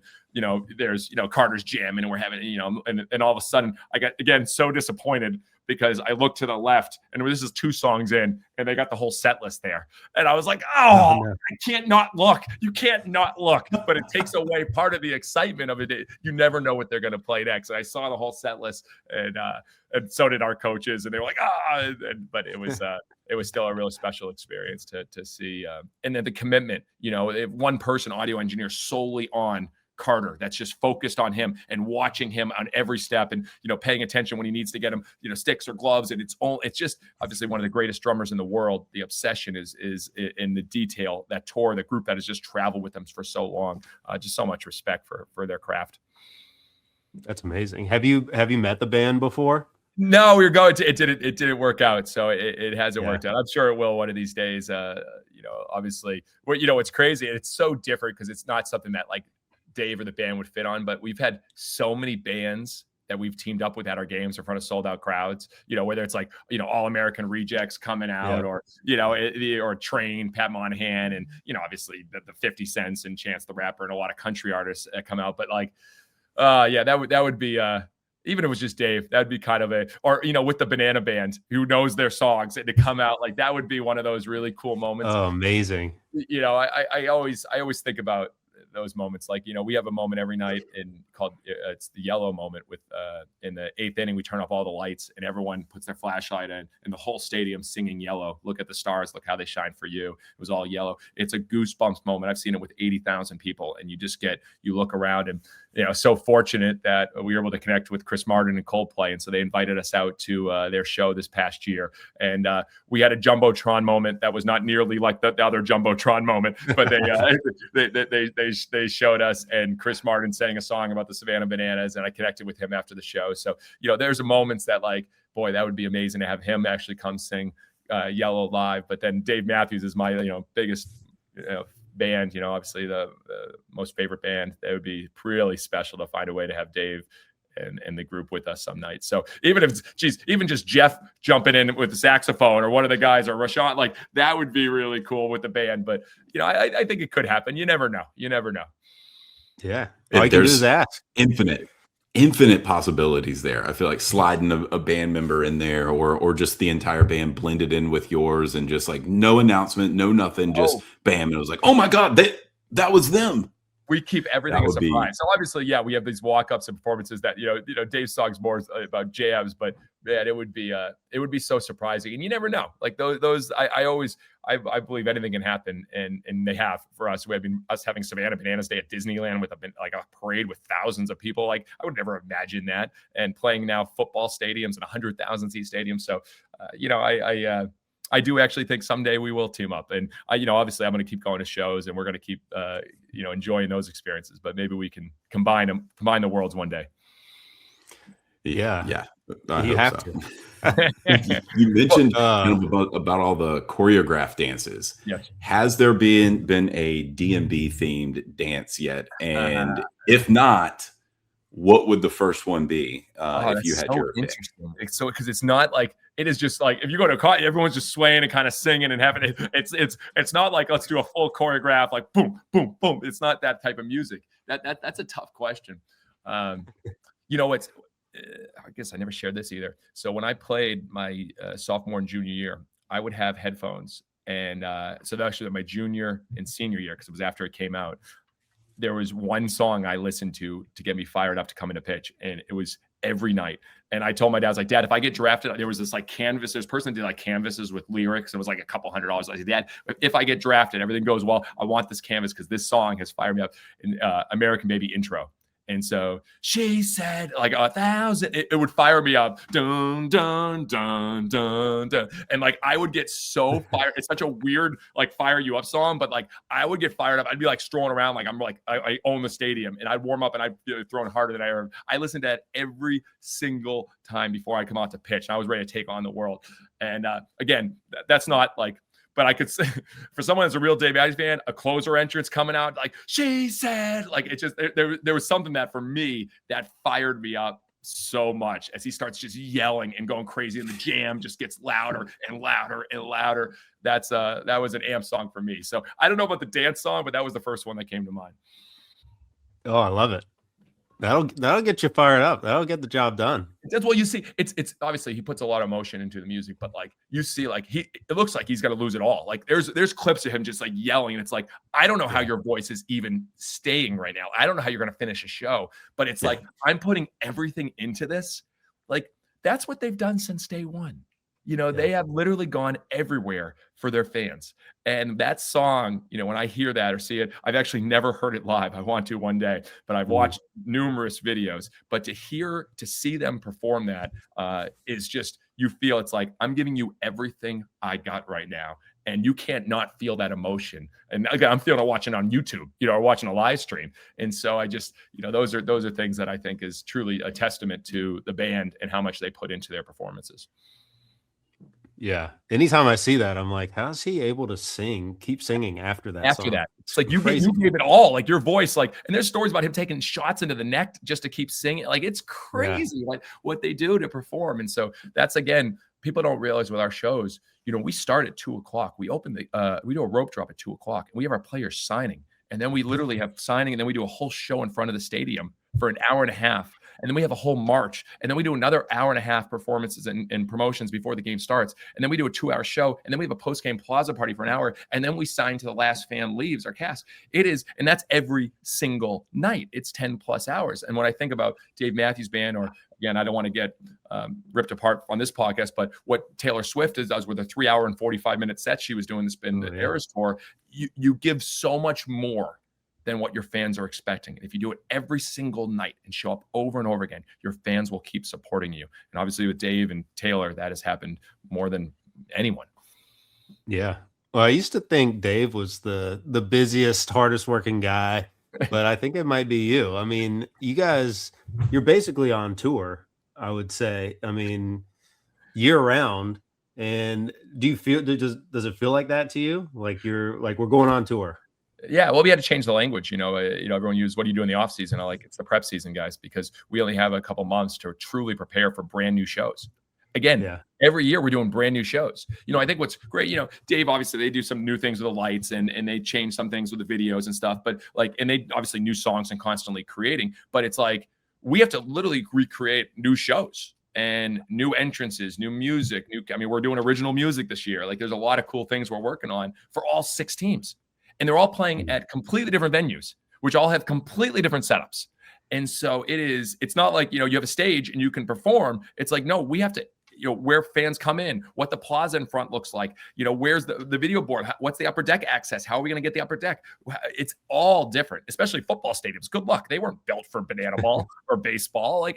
there's Carter's jamming, and we're having and all of a sudden I got again so disappointed because I looked to the left and this is 2 songs in and they got the whole set list there. And I was like, oh, no. I can't not look. You can't not look. But it takes away part of the excitement of it. You never know what they're going to play next. And I saw the whole set list, and so did our coaches. And they were like, but it was still a really special experience to see. And then the commitment, one person audio engineer solely on Carter that's just focused on him and watching him on every step and paying attention when he needs to get him sticks or gloves, and it's just obviously one of the greatest drummers in the world. The obsession is in the detail. That tour, the group that has just traveled with them for so long, just so much respect for their craft. That's amazing. Have you met the band before? No, we were going to. It didn't work out, so it hasn't worked out. I'm sure it will one of these days. Obviously, it's crazy. It's so different because it's not something that like Dave or the band would fit on, but we've had so many bands that we've teamed up with at our games in front of sold out crowds, whether it's like, All American Rejects coming out or Train, Pat Monahan, and, obviously the 50 Cents and Chance the Rapper and a lot of country artists that come out. But like, that would be, even if it was just Dave, that'd be kind of with the Banana Band who knows their songs and to come out, like that would be one of those really cool moments. Oh, amazing. I always think about those moments. Like, we have a moment every night called it's the yellow moment with in the 8th inning, we turn off all the lights and everyone puts their flashlight in and the whole stadium singing yellow. Look at the stars. Look how they shine for you. It was all yellow. It's a goosebumps moment. I've seen it with 80,000 people and you look around and, so fortunate that we were able to connect with Chris Martin and Coldplay. And so they invited us out to their show this past year. And we had a Jumbotron moment that was not nearly like the other Jumbotron moment, but they showed us, and Chris Martin sang a song about the Savannah Bananas, and I connected with him after the show. So, there's moments that like, boy, that would be amazing to have him actually come sing Yellow live. But then Dave Matthews is my, biggest, band, obviously the most favorite band. That would be really special to find a way to have Dave and the group with us some nights. So even if even just Jeff jumping in with the saxophone or one of the guys or Rashawn, like that would be really cool with the band. But I think it could happen. You never know. Yeah. All you can do is ask. Infinite possibilities there. I feel like sliding a band member in there or just the entire band blended in with yours and just like no announcement, no nothing, just bam. And it was like, oh my God, that was them. We keep everything a surprise. So obviously, we have these walk-ups and performances that, Dave's song's more about jabs, but man, it would be so surprising. And you never know. Like those I believe anything can happen. And they have for us. We have been us having Savannah Bananas Day at Disneyland with a parade with thousands of people. Like I would never imagine that. And playing now football stadiums and 100,000 seat stadiums. So, I do actually think someday we will team up, and obviously I'm going to keep going to shows, and we're going to keep, enjoying those experiences. But maybe we can combine the worlds one day. Yeah. You have to. You mentioned about all the choreographed dances. Yes. Has there been a D&B themed dance yet? And if not, what would the first one be if you had your pick? Interesting. Because it's not like it is just like if you go to a concert, everyone's just swaying and kind of singing and having it. It's not like let's do a full choreograph like boom boom boom. It's not that type of music. That's a tough question. It's I guess I never shared this either. So when I played my sophomore and junior year, I would have headphones, and so that actually my junior and senior year, because it was after it came out. There was one song I listened to get me fired up to come into pitch, and it was every night. And I told my dad, I was like, Dad, if I get drafted, there was this like canvas. This person did like canvases with lyrics. It was like a couple $100. I said, Dad, if I get drafted, everything goes well, I want this canvas because this song has fired me up. In American Baby intro. And so she said like 1,000, it would fire me up. Dun, dun, dun, dun, dun. And like, I would get so fired. It's such a weird, like fire you up song, but like, I would get fired up. I'd be like strolling around. Like, I own the stadium, and I'd warm up and I'd be throwing harder than I ever. I listened to that every single time before I come out to pitch. And I was ready to take on the world. And again, that's not like, but I could say for someone that's a real Dave Matthews fan, a closer entrance coming out like she said, like it just there was something that for me that fired me up so much as he starts just yelling and going crazy, and the jam just gets louder and louder and louder. That was an amp song for me. So I don't know about the dance song, but that was the first one that came to mind. Oh, I love it. That'll get you fired up. That'll get the job done. That's what you see. It's obviously he puts a lot of emotion into the music, but like you see, like it looks like he's gonna lose it all. Like there's clips of him just like yelling. And it's like, I don't know how your voice is even staying right now. I don't know how you're gonna finish a show, but it's like I'm putting everything into this. Like that's what they've done since day one. They have literally gone everywhere for their fans. And that song, when I hear that or see it, I've actually never heard it live. I want to one day, but I've watched numerous videos. But to see them perform that is just, you feel it's like, I'm giving you everything I got right now. And you can't not feel that emotion. And again, I'm feeling it watching on YouTube, or watching a live stream. And so I just, those are things that I think is truly a testament to the band and how much they put into their performances. Yeah. Anytime I see that, I'm like, how's he able to keep singing after that song? It's like you gave it all, like your voice, like, and there's stories about him taking shots into the neck just to keep singing. Like it's crazy, like what they do to perform. And so that's, again, people don't realize with our shows, we start at 2:00. We open we do a rope drop at 2:00 and we have our players signing. And then we literally have signing, and then we do a whole show in front of the stadium for an hour and a half. And then we have a whole march. And then we do another hour and a half performances and promotions before the game starts. And then we do a 2-hour show. And then we have a post-game plaza party for an hour. And then we sign to the last fan leaves, our cast. And that's every single night. It's 10+ hours. And when I think about Dave Matthews Band, or again, I don't want to get ripped apart on this podcast, but what Taylor Swift does with a 3-hour and 45-minute set she was doing this the Eras tour, you give so much more than what your fans are expecting. If you do it every single night and show up over and over again, your fans will keep supporting you. And obviously with Dave and Taylor, that has happened more than anyone. Yeah. Well, I used to think Dave was the busiest, hardest working guy, but I think it might be you. I mean, you're basically on tour, I would say. I mean, year round. And does it feel like that to you? Like we're going on tour? Yeah, well, we had to change the language. Everyone used, what do you do in the off season? It's the prep season, guys, because we only have a couple months to truly prepare for brand new shows. Again, every year we're doing brand new shows. I think what's great, Dave, obviously they do some new things with the lights and they change some things with the videos and stuff, but and they obviously new songs and constantly creating, but it's like, we have to literally recreate new shows and new entrances, new music, we're doing original music this year. Like there's a lot of cool things we're working on for all 6 teams. And they're all playing at completely different venues, which all have completely different setups. And so it's not like, you have a stage and you can perform. It's like, no, we have to, where fans come in, what the plaza in front looks like, where's the video board, what's the upper deck access, how are we going to get the upper deck? It's all different, especially football stadiums. Good luck. They weren't built for banana ball or baseball.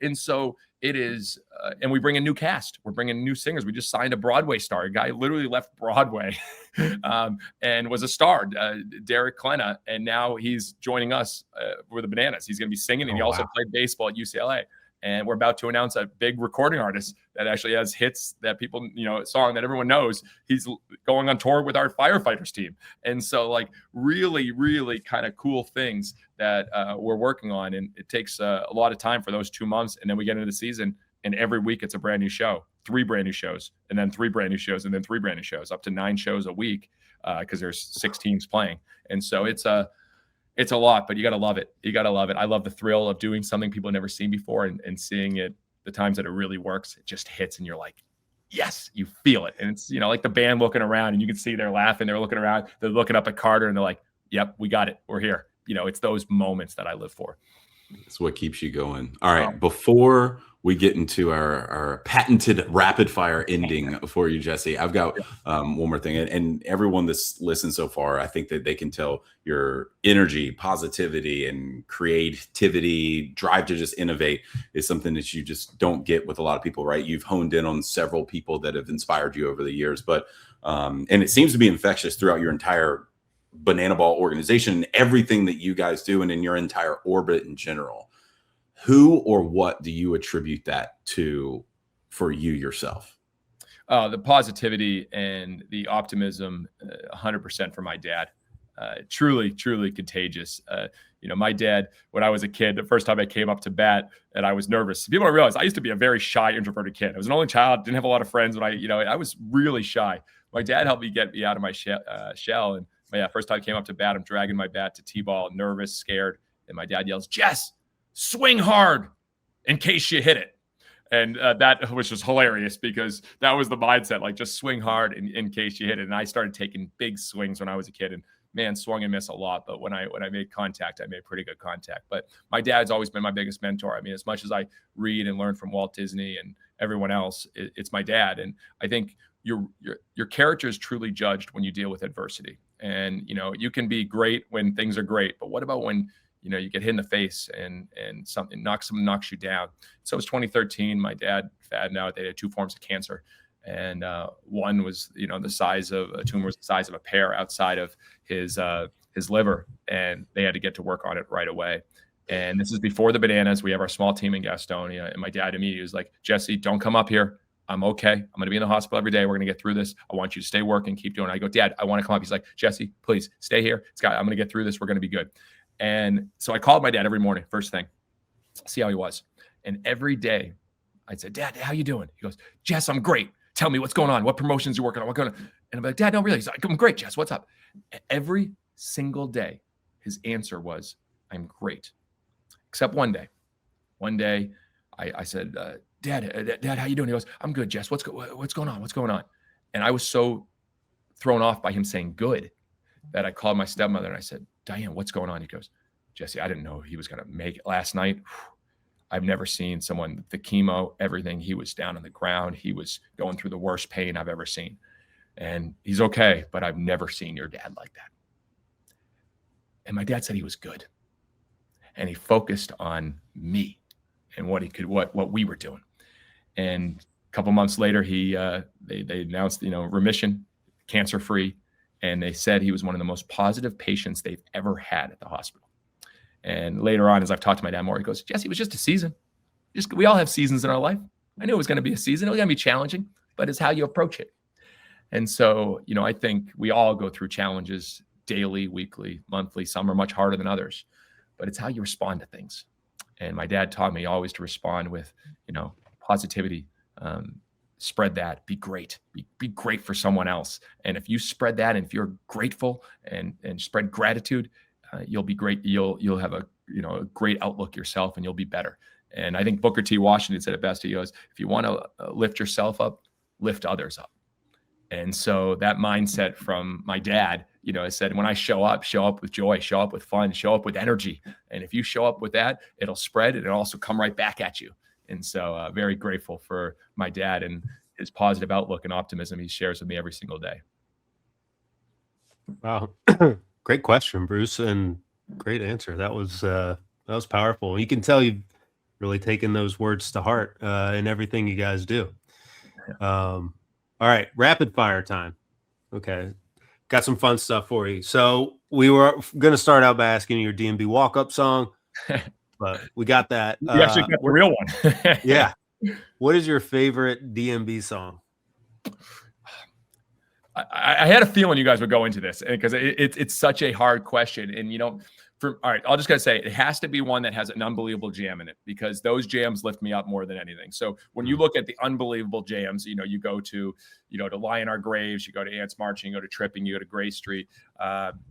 And so it is, and we bring a new cast. We're bringing new singers. We just signed a Broadway star. A guy literally left Broadway and was a star, Derek Klena, and now he's joining us with the Bananas. He's going to be singing, and he also played baseball at UCLA. And we're about to announce a big recording artist that actually has hits that people, a song that everyone knows. He's going on tour with our firefighters team. And so really, really kind of cool things that we're working on. And it takes a lot of time for those 2 months. And then we get into the season, and every week it's a brand new show, 3 brand new shows, and then 3 brand new shows, and then 3 brand new shows, up to 9 shows a week because there's 6 teams playing. And so it's a lot, but you got to love it. You got to love it. I love the thrill of doing something people have never seen before and seeing it. The times that it really works, it just hits and you're like, yes, you feel it. And it's, like the band looking around and you can see they're laughing. They're looking around. They're looking up at Carter and they're like, yep, we got it. We're here. It's those moments that I live for. It's what keeps you going. All right. Before we get into our patented rapid fire ending for you, Jesse, I've got one more thing. And everyone that's listened so far, I think that they can tell your energy, positivity, and creativity, drive to just innovate is something that you just don't get with a lot of people, right? You've honed in on several people that have inspired you over the years, but and it seems to be infectious throughout your entire Banana Ball organization, everything that you guys do, and in your entire orbit in general. Who or what do you attribute that to for you yourself? The positivity and the optimism, 100% for my dad. Truly, truly contagious. My dad, when I was a kid, the first time I came up to bat and I was nervous. People don't realize I used to be a very shy, introverted kid. I was an only child, didn't have a lot of friends. When I was really shy. My dad helped me get me out of my shell. And first time I came up to bat, I'm dragging my bat to T-ball, nervous, scared. And my dad yells, "Jess, swing hard in case you hit it. And that was just hilarious because that was the mindset, like just swing hard in case you hit it. And I started taking big swings when I was a kid, and man, swung and miss a lot. But when I made contact, I made pretty good contact. But my dad's always been my biggest mentor. I mean, as much as I read and learn from Walt Disney and everyone else, it's my dad. And I think your character is truly judged when you deal with adversity. And, you know, you can be great when things are great, but what about when, you know, you get hit in the face and something knocks you down? So it was 2013. My dad found out they had 2 forms of cancer. And one was, you know, the size of a tumor was the size of a pear outside of his liver. And they had to get to work on it right away. And this is before the Bananas. We have our small team in Gastonia. And my dad immediately was like, Jesse, don't come up here. I'm okay. I'm going to be in the hospital every day. We're going to get through this. I want you to stay working, keep doing it. I go, Dad, I want to come up. He's like, Jesse, please stay here. Scott, I'm going to get through this. We're going to be good. And so I called my dad every morning, first thing, see how he was. And every day I'd say, Dad, how you doing? He goes, Jess, I'm great. Tell me what's going on. What promotions you working on? What going on? And I'm like, Dad, no, really. He's like, I'm great, Jess. What's up? Every single day, his answer was, I'm great. Except one day. One day I said, Dad, how you doing? He goes, I'm good, Jess. What's going on? What's going on? And I was so thrown off by him saying good that I called my stepmother and I said, Diane, what's going on? He goes, Jesse, I didn't know he was going to make it last night. I've never seen someone, the chemo, everything. He was down on the ground. He was going through the worst pain I've ever seen. And he's okay, but I've never seen your dad like that. And my dad said he was good. And he focused on me and what we were doing. And a couple months later, they announced, you know, remission, cancer-free. And they said he was one of the most positive patients they've ever had at the hospital. And later on, as I've talked to my dad more, he goes, Jesse, it was just a season. We all have seasons in our life. I knew it was going to be a season. It was going to be challenging, but it's how you approach it. And so, you know, I think we all go through challenges daily, weekly, monthly. Some are much harder than others, but it's how you respond to things. And my dad taught me always to respond with, you know, positivity, spread that, be great, be great for someone else. And if you spread that, and if you're grateful and spread gratitude, you'll be great. You'll have a great outlook yourself, and you'll be better. And I think Booker T. Washington said it best. He goes, if you want to lift yourself up, lift others up. And so that mindset from my dad, you know, I said, when I show up with joy, show up with fun, show up with energy. And if you show up with that, it'll spread and it'll also come right back at you. And so very grateful for my dad and his positive outlook and optimism he shares with me every single day. Wow. Great question, Bruce, and great answer. That was powerful. You can tell you've really taken those words to heart in everything you guys do. All right, rapid fire time. Okay, got some fun stuff for you. So we were going to start out by asking you your DMB walk-up song, but we got that. You actually got the real one. Yeah. What is your favorite DMB song? I had a feeling you guys would go into this because it's such a hard question. And, you know, all right, I'll just gotta say it has to be one that has an unbelievable jam in it, because those jams lift me up more than anything. So when you look at the unbelievable jams, you know, you go to Lie in Our Graves, you go to Ants Marching, you go to Tripping, you go to Gray Street,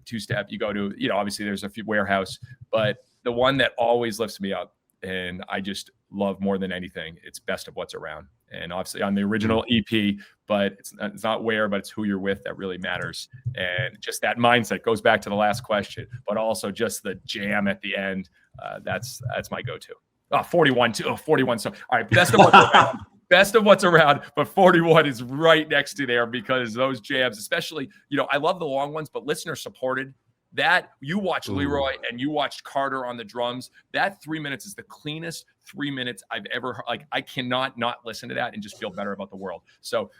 Two-Step, you go to, you know, obviously there's a few, Warehouse, but the one that always lifts me up and I just love more than anything, it's Best of What's Around. And obviously on the original EP, but it's not where, but it's who you're with that really matters. And just that mindset goes back to the last question, but also just the jam at the end. That's my go-to. 41 too. 41. So, all right, Best of What's Around. Best of What's Around, but 41 is right next to there because those jams, especially, you know, I love the long ones, but listener supported. That you watched Leroy and you watched Carter on the drums. That 3 minutes is the cleanest 3 minutes I've ever heard. Like, I cannot not listen to that and just feel better about the world. So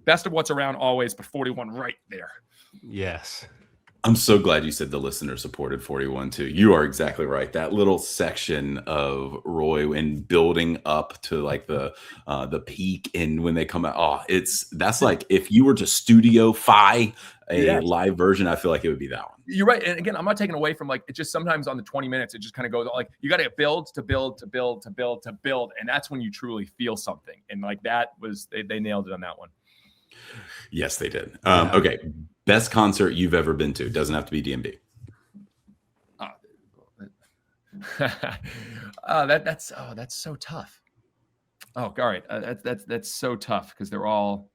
Best of What's Around always, but 41 right there. Yes. I'm so glad you said the listener supported 41 too. You are exactly right. That little section of Roy and building up to like the peak, and when they come out, that's like if you were to studio-fy a live version, I feel like it would be that one. You're right. And again, I'm not taking away from like, it's just sometimes on the 20 minutes, it just kind of goes like, you got to build to build to build to build to build. And that's when you truly feel something. And like that was, they nailed it on that one. Yes, they did. Okay. Best concert you've ever been to. Doesn't have to be DMB. That's so tough. Oh, all right. That's so tough because they're all.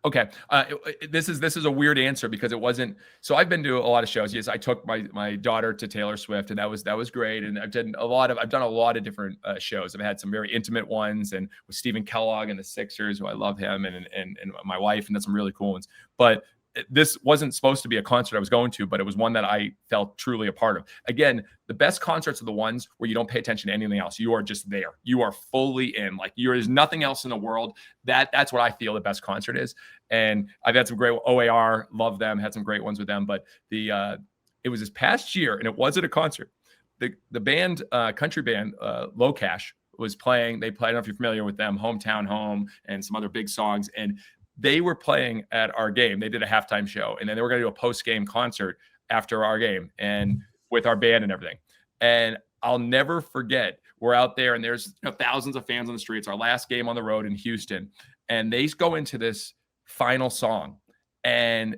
Okay. This is a weird answer because it wasn't. So I've been to a lot of shows. Yes, I took my daughter to Taylor Swift, and that was great. And I've done a lot of different shows. I've had some very intimate ones, and with Stephen Kellogg and the Sixers, who I love him, and my wife, and done some really cool ones. But this wasn't supposed to be a concert I was going to, but it was one that I felt truly a part of. Again, the best concerts are the ones where you don't pay attention to anything else. You are just there. You are fully in. Like there's nothing else in the world. That's what I feel the best concert is. And I've had some great OAR, love them, had some great ones with them. But it was this past year, and it wasn't a concert. The band, country band, Low Cash, was playing. They played, I don't know if you're familiar with them, Hometown Home and some other big songs. And they were playing at our game. They did a halftime show, and then they were going to do a post-game concert after our game and with our band and everything. And I'll never forget, we're out there and there's thousands of fans on the streets, our last game on the road in Houston. And they go into this final song, and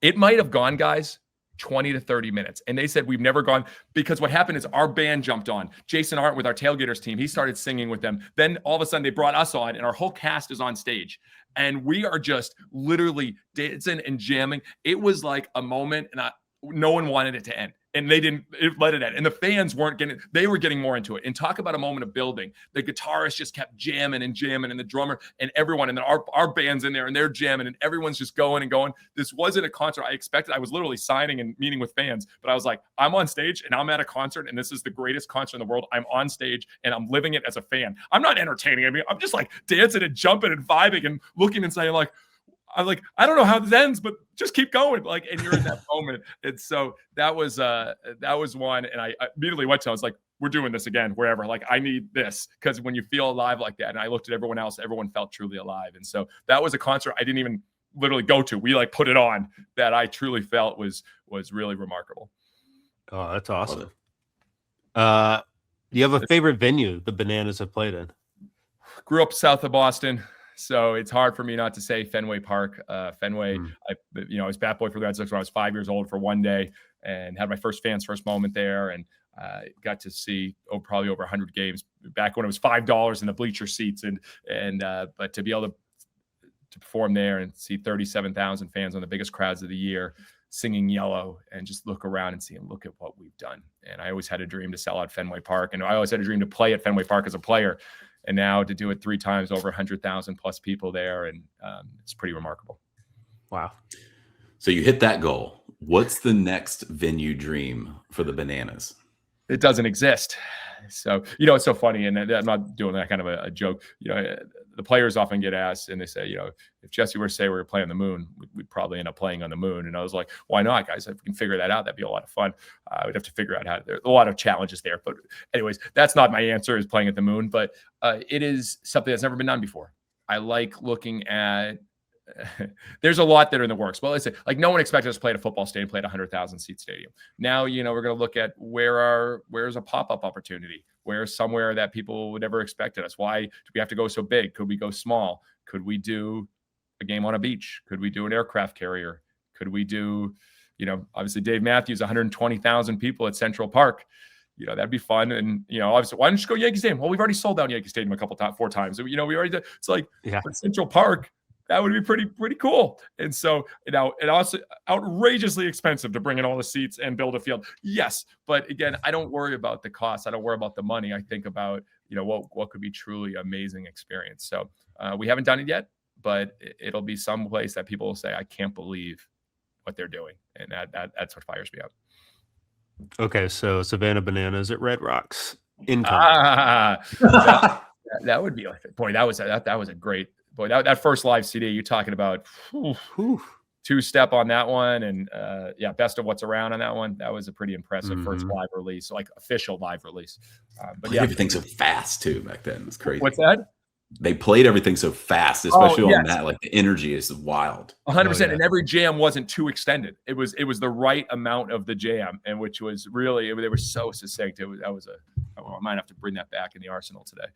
it might have gone, guys, 20 to 30 minutes. And they said, we've never gone, because what happened is our band jumped on. Jason Arndt with our Tailgaters team, he started singing with them. Then all of a sudden they brought us on, and our whole cast is on stage. And we are just literally dancing and jamming. It was like a moment, and no one wanted it to end. And they didn't let it end. And the fans they were getting more into it. And talk about a moment of building. The guitarist just kept jamming, and the drummer and everyone. And then our band's in there, and they're jamming, and everyone's just going and going. This wasn't a concert I expected. I was literally signing and meeting with fans, but I was like, I'm on stage and I'm at a concert, and this is the greatest concert in the world. I'm on stage and I'm living it as a fan. I'm not entertaining. I mean, I'm just like dancing and jumping and vibing and looking and saying like, I don't know how this ends, but just keep going. Like, and you're in that moment. And so that was one. And I immediately went to, I was like, we're doing this again, wherever. Like, I need this, because when you feel alive like that, and I looked at everyone else, everyone felt truly alive. And so that was a concert I didn't even literally go to. We like put it on, that I truly felt was really remarkable. Oh, that's awesome. Do you have a favorite venue the Bananas have played in? Grew up south of Boston, so it's hard for me not to say Fenway Park. Fenway, I was bat boy for the Red Sox when I was 5 years old for one day, and had my first moment there, and got to see probably over 100 games back when it was $5 in the bleacher seats, but to be able to perform there and see 37,000 fans on the biggest crowds of the year singing Yellow, and just look around and see, and look at what we've done. And I always had a dream to sell out Fenway Park, and I always had a dream to play at Fenway Park as a player. And now to do it 3 times, over 100,000 plus people there. And it's pretty remarkable. Wow. So you hit that goal. What's the next venue dream for the Bananas? It doesn't exist. So, it's so funny. And I'm not doing that kind of a joke. The players often get asked, and they say, if Jesse were to say we were playing on the moon, we'd probably end up playing on the moon. And I was like, why not, guys? If we can figure that out, that'd be a lot of fun. We'd have to figure out there's a lot of challenges there. But anyways, that's not my answer, is playing at the moon. But it is something that's never been done before. I like looking at there's a lot that are in the works. Well, let's say, like, no one expected us to play at a football stadium, play at a 100,000 seat stadium. Now, we're going to look at where's a pop-up opportunity, where's somewhere that people would never expect us. Why do we have to go so big? Could we go small? Could we do a game on a beach? Could we do an aircraft carrier? Could we do, obviously Dave Matthews, 120,000 people at Central Park. That'd be fun. And, obviously, why don't you just go Yankee Stadium? Well, we've already sold out Yankee Stadium 4 times. So, we already did. It's like, but Central Park, that would be pretty cool. And so, it also outrageously expensive to bring in all the seats and build a field. Yes. But again, I don't worry about the cost. I don't worry about the money. I think about, what could be truly amazing experience. So we haven't done it yet, but it'll be some place that people will say, I can't believe what they're doing. And that's what fires me up. Okay. So Savannah Bananas at Red Rocks. That would be like, boy, that was a great, boy, that first live CD you're talking about, two-step on that one, and best of what's around on that one. That was a pretty impressive first live release, like official live release. But everything so fast too back then. It's crazy. What's that? They played everything so fast, especially on that. Like, the energy is wild. 100%. And every jam wasn't too extended. It was the right amount of the jam, and which was really, they were so succinct. I might have to bring that back in the arsenal today.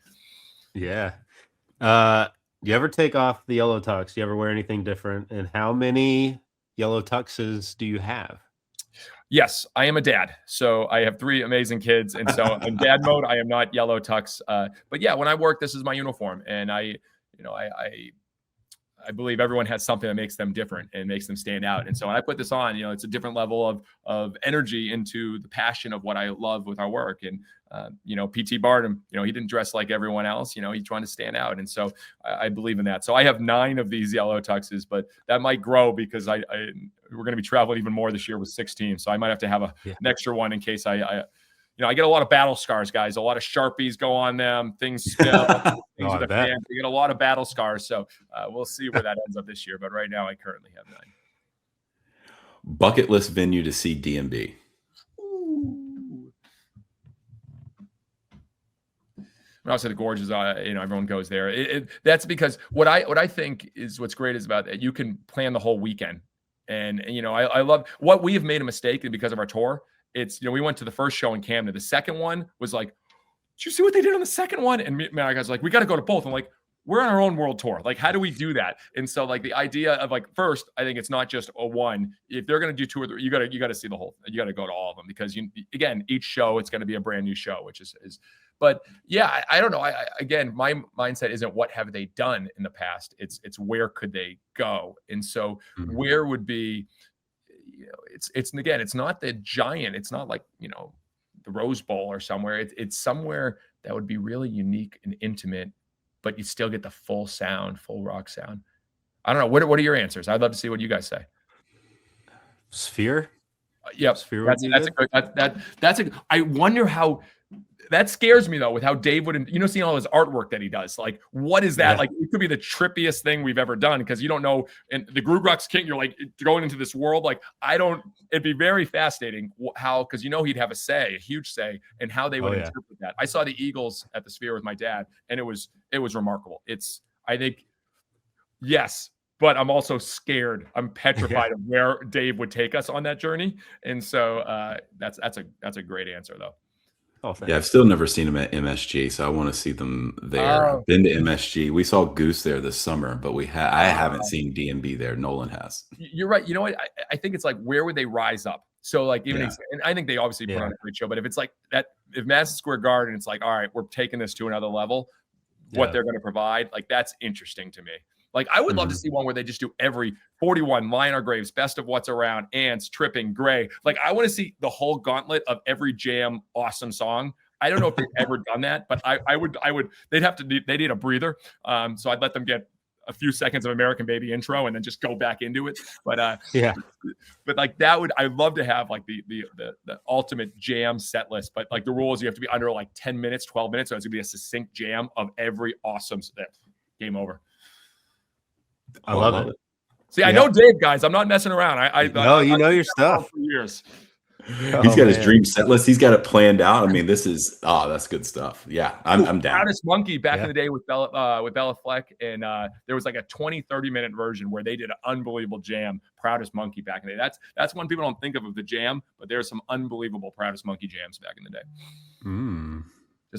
Yeah. Do you ever take off the yellow tux? Do you ever wear anything different? And how many yellow tuxes do you have? Yes, I am a dad. So I have 3 amazing kids. And so in dad mode, I am not yellow tux. But yeah, when I work, this is my uniform. And I believe everyone has something that makes them different and makes them stand out. And so when I put this on, it's a different level of energy into the passion of what I love with our work. And PT Barnum, he didn't dress like everyone else. He's trying to stand out. And so I believe in that. So I have 9 of these yellow tuxes, but that might grow because we're going to be traveling even more this year with 16. So I might have to have an extra one in case I get a lot of battle scars, guys. A lot of Sharpies go on them. Things spill. Things with the fans. We get a lot of battle scars. So we'll see where that ends up this year. But right now, I currently have 9. Bucket list venue to see DMB. Obviously, the Gorge is, everyone goes there. That's because what I think is what's great is about that you can plan the whole weekend. And I love what we have made a mistake because of our tour. It's, we went to the first show in Camden. The second one was like, did you see what they did on the second one? And my guys like, we got to go to both. I'm like, we're on our own world tour. Like, how do we do that? And so like the idea of like, first, I think it's not just a one. If they're going to do 2 or 3, you got to see the whole, you got to go to all of them because again, each show, it's going to be a brand new show, which is, but yeah, I don't know. Again, my mindset isn't what have they done in the past. It's where could they go? And so where would be, it's again, it's not the giant. It's not like, the Rose Bowl or somewhere. It's somewhere that would be really unique and intimate, but you still get the full sound, full rock sound. I don't know. What are your answers? I'd love to see what you guys say. Sphere. Yep. Sphere. That's a. I wonder how. That scares me though, with how Dave would, seeing all his artwork that he does. Like, what is that? Yeah. Like, it could be the trippiest thing we've ever done because you don't know. And the Grugrux King, you're like going into this world. Like, it'd be very fascinating how, because he'd have a huge say in how they would interpret that. I saw the Eagles at the Sphere with my dad, and it was remarkable. I think, yes, but I'm also scared. I'm petrified of where Dave would take us on that journey. And so that's a great answer though. Oh, yeah, I've still never seen them at MSG, so I want to see them there. I've been to MSG. We saw Goose there this summer, but I haven't seen DMB there. Nolan has. You're right. You know what? I think it's like, where would they rise up? So like and I think they obviously put on a great show, but if it's like that, if Madison Square Garden, it's like, all right, we're taking this to another level, what they're going to provide, like that's interesting to me. Like, I would love to see one where they just do every 41 Liner Graves, Best of What's Around, Ants, Tripping, Gray. Like, I want to see the whole gauntlet of every jam, awesome song. I don't know if they've ever done that, but I would, they need a breather. So I'd let them get a few seconds of American Baby intro and then just go back into it. But but like I'd love to have like the ultimate jam set list. But like the rule is you have to be under like 10 minutes, 12 minutes. So it's gonna be a succinct jam of every awesome game over. I love it. See, I know Dave, guys. I'm not messing around. I know your stuff. For years. He's got his dream set list. He's got it planned out. I mean, that's good stuff. Yeah, I'm down. Proudest Monkey back in the day with Bella Fleck, and there was like a 20-30 minute version where they did an unbelievable jam. Proudest Monkey back in the day. That's one people don't think of the jam, but there's some unbelievable Proudest Monkey jams back in the day.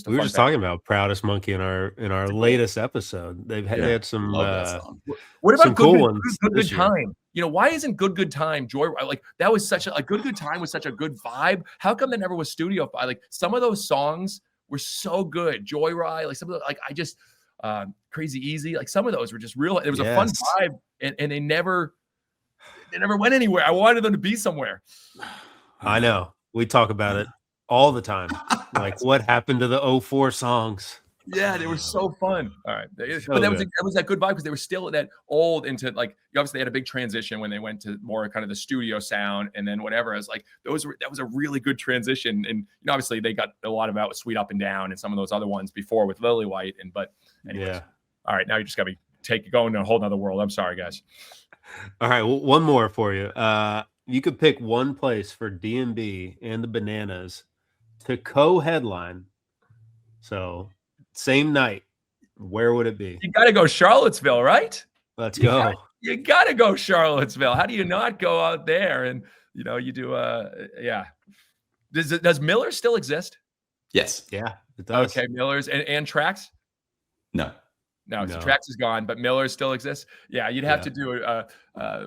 We were just talking about Proudest Monkey in our latest episode. They had some what about some cool ones. Good Time? Why isn't Good Time Joy? Like, that was such a Good Time was such a good vibe. How come that never was studio? Like, some of those songs were so good. Joyride, like some of the, like I just Crazy Easy, like some of those were just real. It was a fun vibe, and they never went anywhere. I wanted them to be somewhere. I know. We talk about it all the time. Like, what happened to the 04 songs? Yeah, they were so fun. All right. But that was that good vibe because they were still that old into like, obviously they had a big transition when they went to more kind of the studio sound and then whatever. I was like, that was a really good transition. And obviously they got a lot of out with Sweet Up and Down and some of those other ones before with Lily White. But anyways, all right, now you just got to be going to a whole nother world. I'm sorry, guys. All right, well, one more for you. You could pick one place for DMB and the Bananas to co-headline. So same night, where would it be? You got to go Charlottesville, right? Let's go. You got to go Charlottesville. How do you not go out there? And you do Does Miller still exist? Yes. Yeah, it does. Okay, Miller's and Tracks. No. No, No. Trax is gone, but Miller's still exists. Yeah, you'd have to do a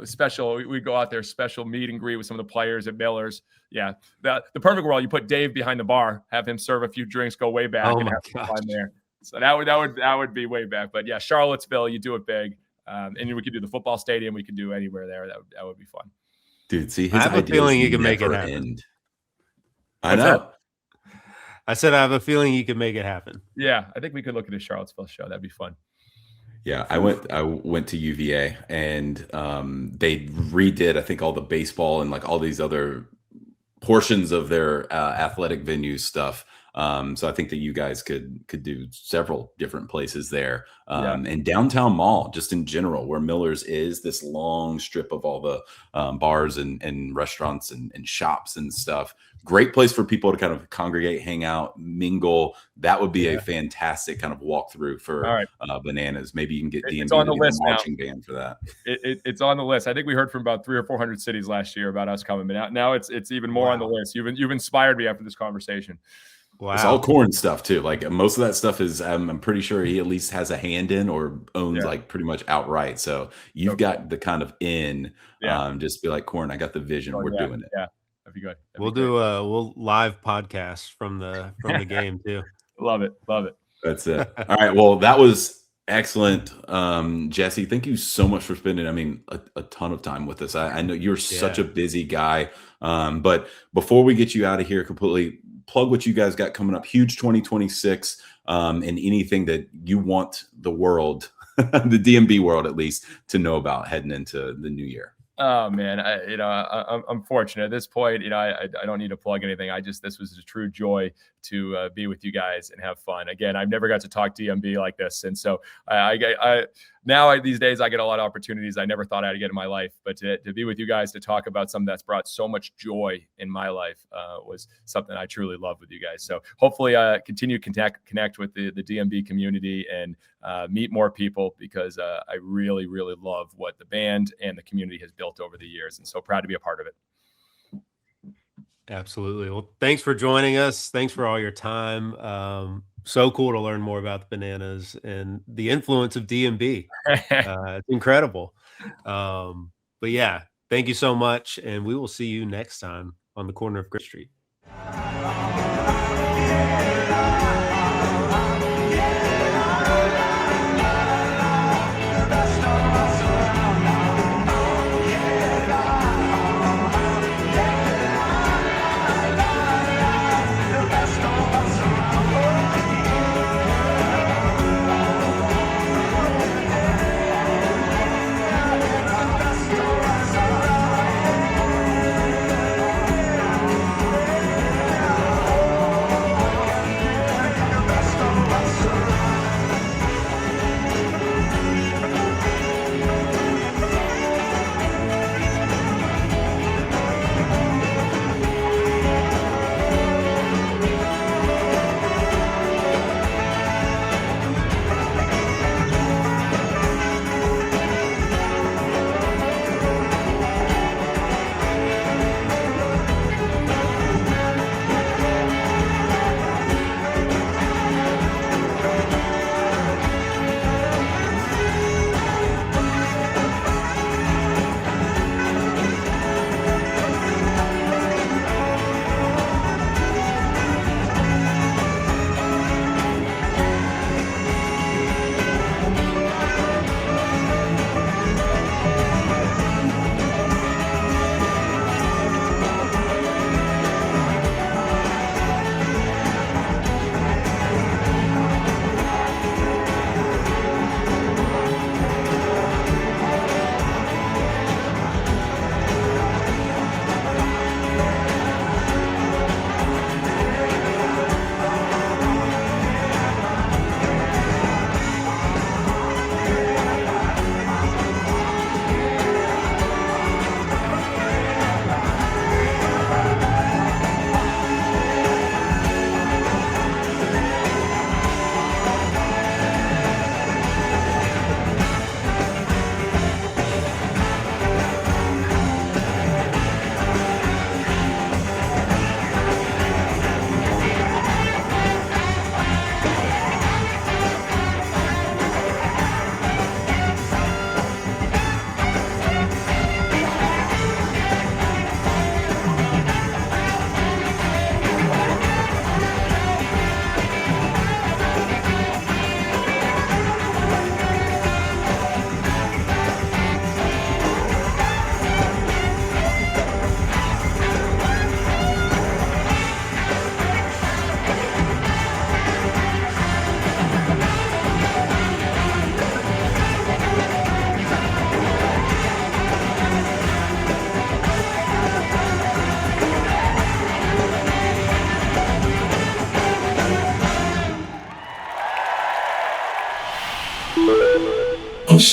special. We'd go out there, special meet and greet with some of the players at Miller's. Yeah, the perfect world. You put Dave behind the bar, have him serve a few drinks, go way back, Oh and my have some gosh. fun there. So that would be way back. But yeah, Charlottesville, you do it big, and we could do the football stadium. We could do anywhere there. That would be fun. Dude, see, I his have a ideas feeling you can make it never happen. end. I What's know. that? I said I have a feeling you can make it happen. Yeah, I think we could look at a Charlottesville show. That'd be fun. Yeah, I went to UVA, and they redid, I think, all the baseball and like all these other portions of their athletic venue stuff. So I think that you guys could do several different places there. And downtown mall, just in general, where Miller's is, this long strip of all the bars and restaurants and shops and stuff. Great place for people to kind of congregate, hang out, mingle. That would be a fantastic kind of walkthrough for Bananas. Maybe you can get DMB on to the get a list now. marching band for that. It's on the list. I think we heard from about 300 or 400 cities last year about us coming, but now it's even more on the list. You've inspired me after this conversation. Wow. It's all corn stuff too. Like most of that stuff is, I'm pretty sure he at least has a hand in or owns like pretty much outright. So you've got the kind of just be like, Corn, I got the vision. We're doing it. Yeah, that'd be good. We'll live podcast from the game too. Love it. That's it. All right. Well, that was excellent. Jesse, thank you so much for spending, a ton of time with us. I know you're such a busy guy. But before we get you out of here completely, plug what you guys got coming up. Huge 2026, and anything that you want the world, the DMB world at least, to know about heading into the new year. Oh man, I'm fortunate at this point. I don't need to plug anything. This was a true joy to be with you guys and have fun. Again, I've never got to talk DMB like this, and so these days I get a lot of opportunities I never thought I'd get in my life. But to be with you guys to talk about something that's brought so much joy in my life was something I truly love with you guys. So hopefully continue to connect with the DMB community and meet more people, because I really, really love what the band and the community has built over the years, and so proud to be a part of it. Absolutely. Well, thanks for joining us. Thanks for all your time. So cool to learn more about the Bananas and the influence of DMB. It's incredible. But yeah, thank you so much, and we will see you next time on the corner of Great Street.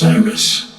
service.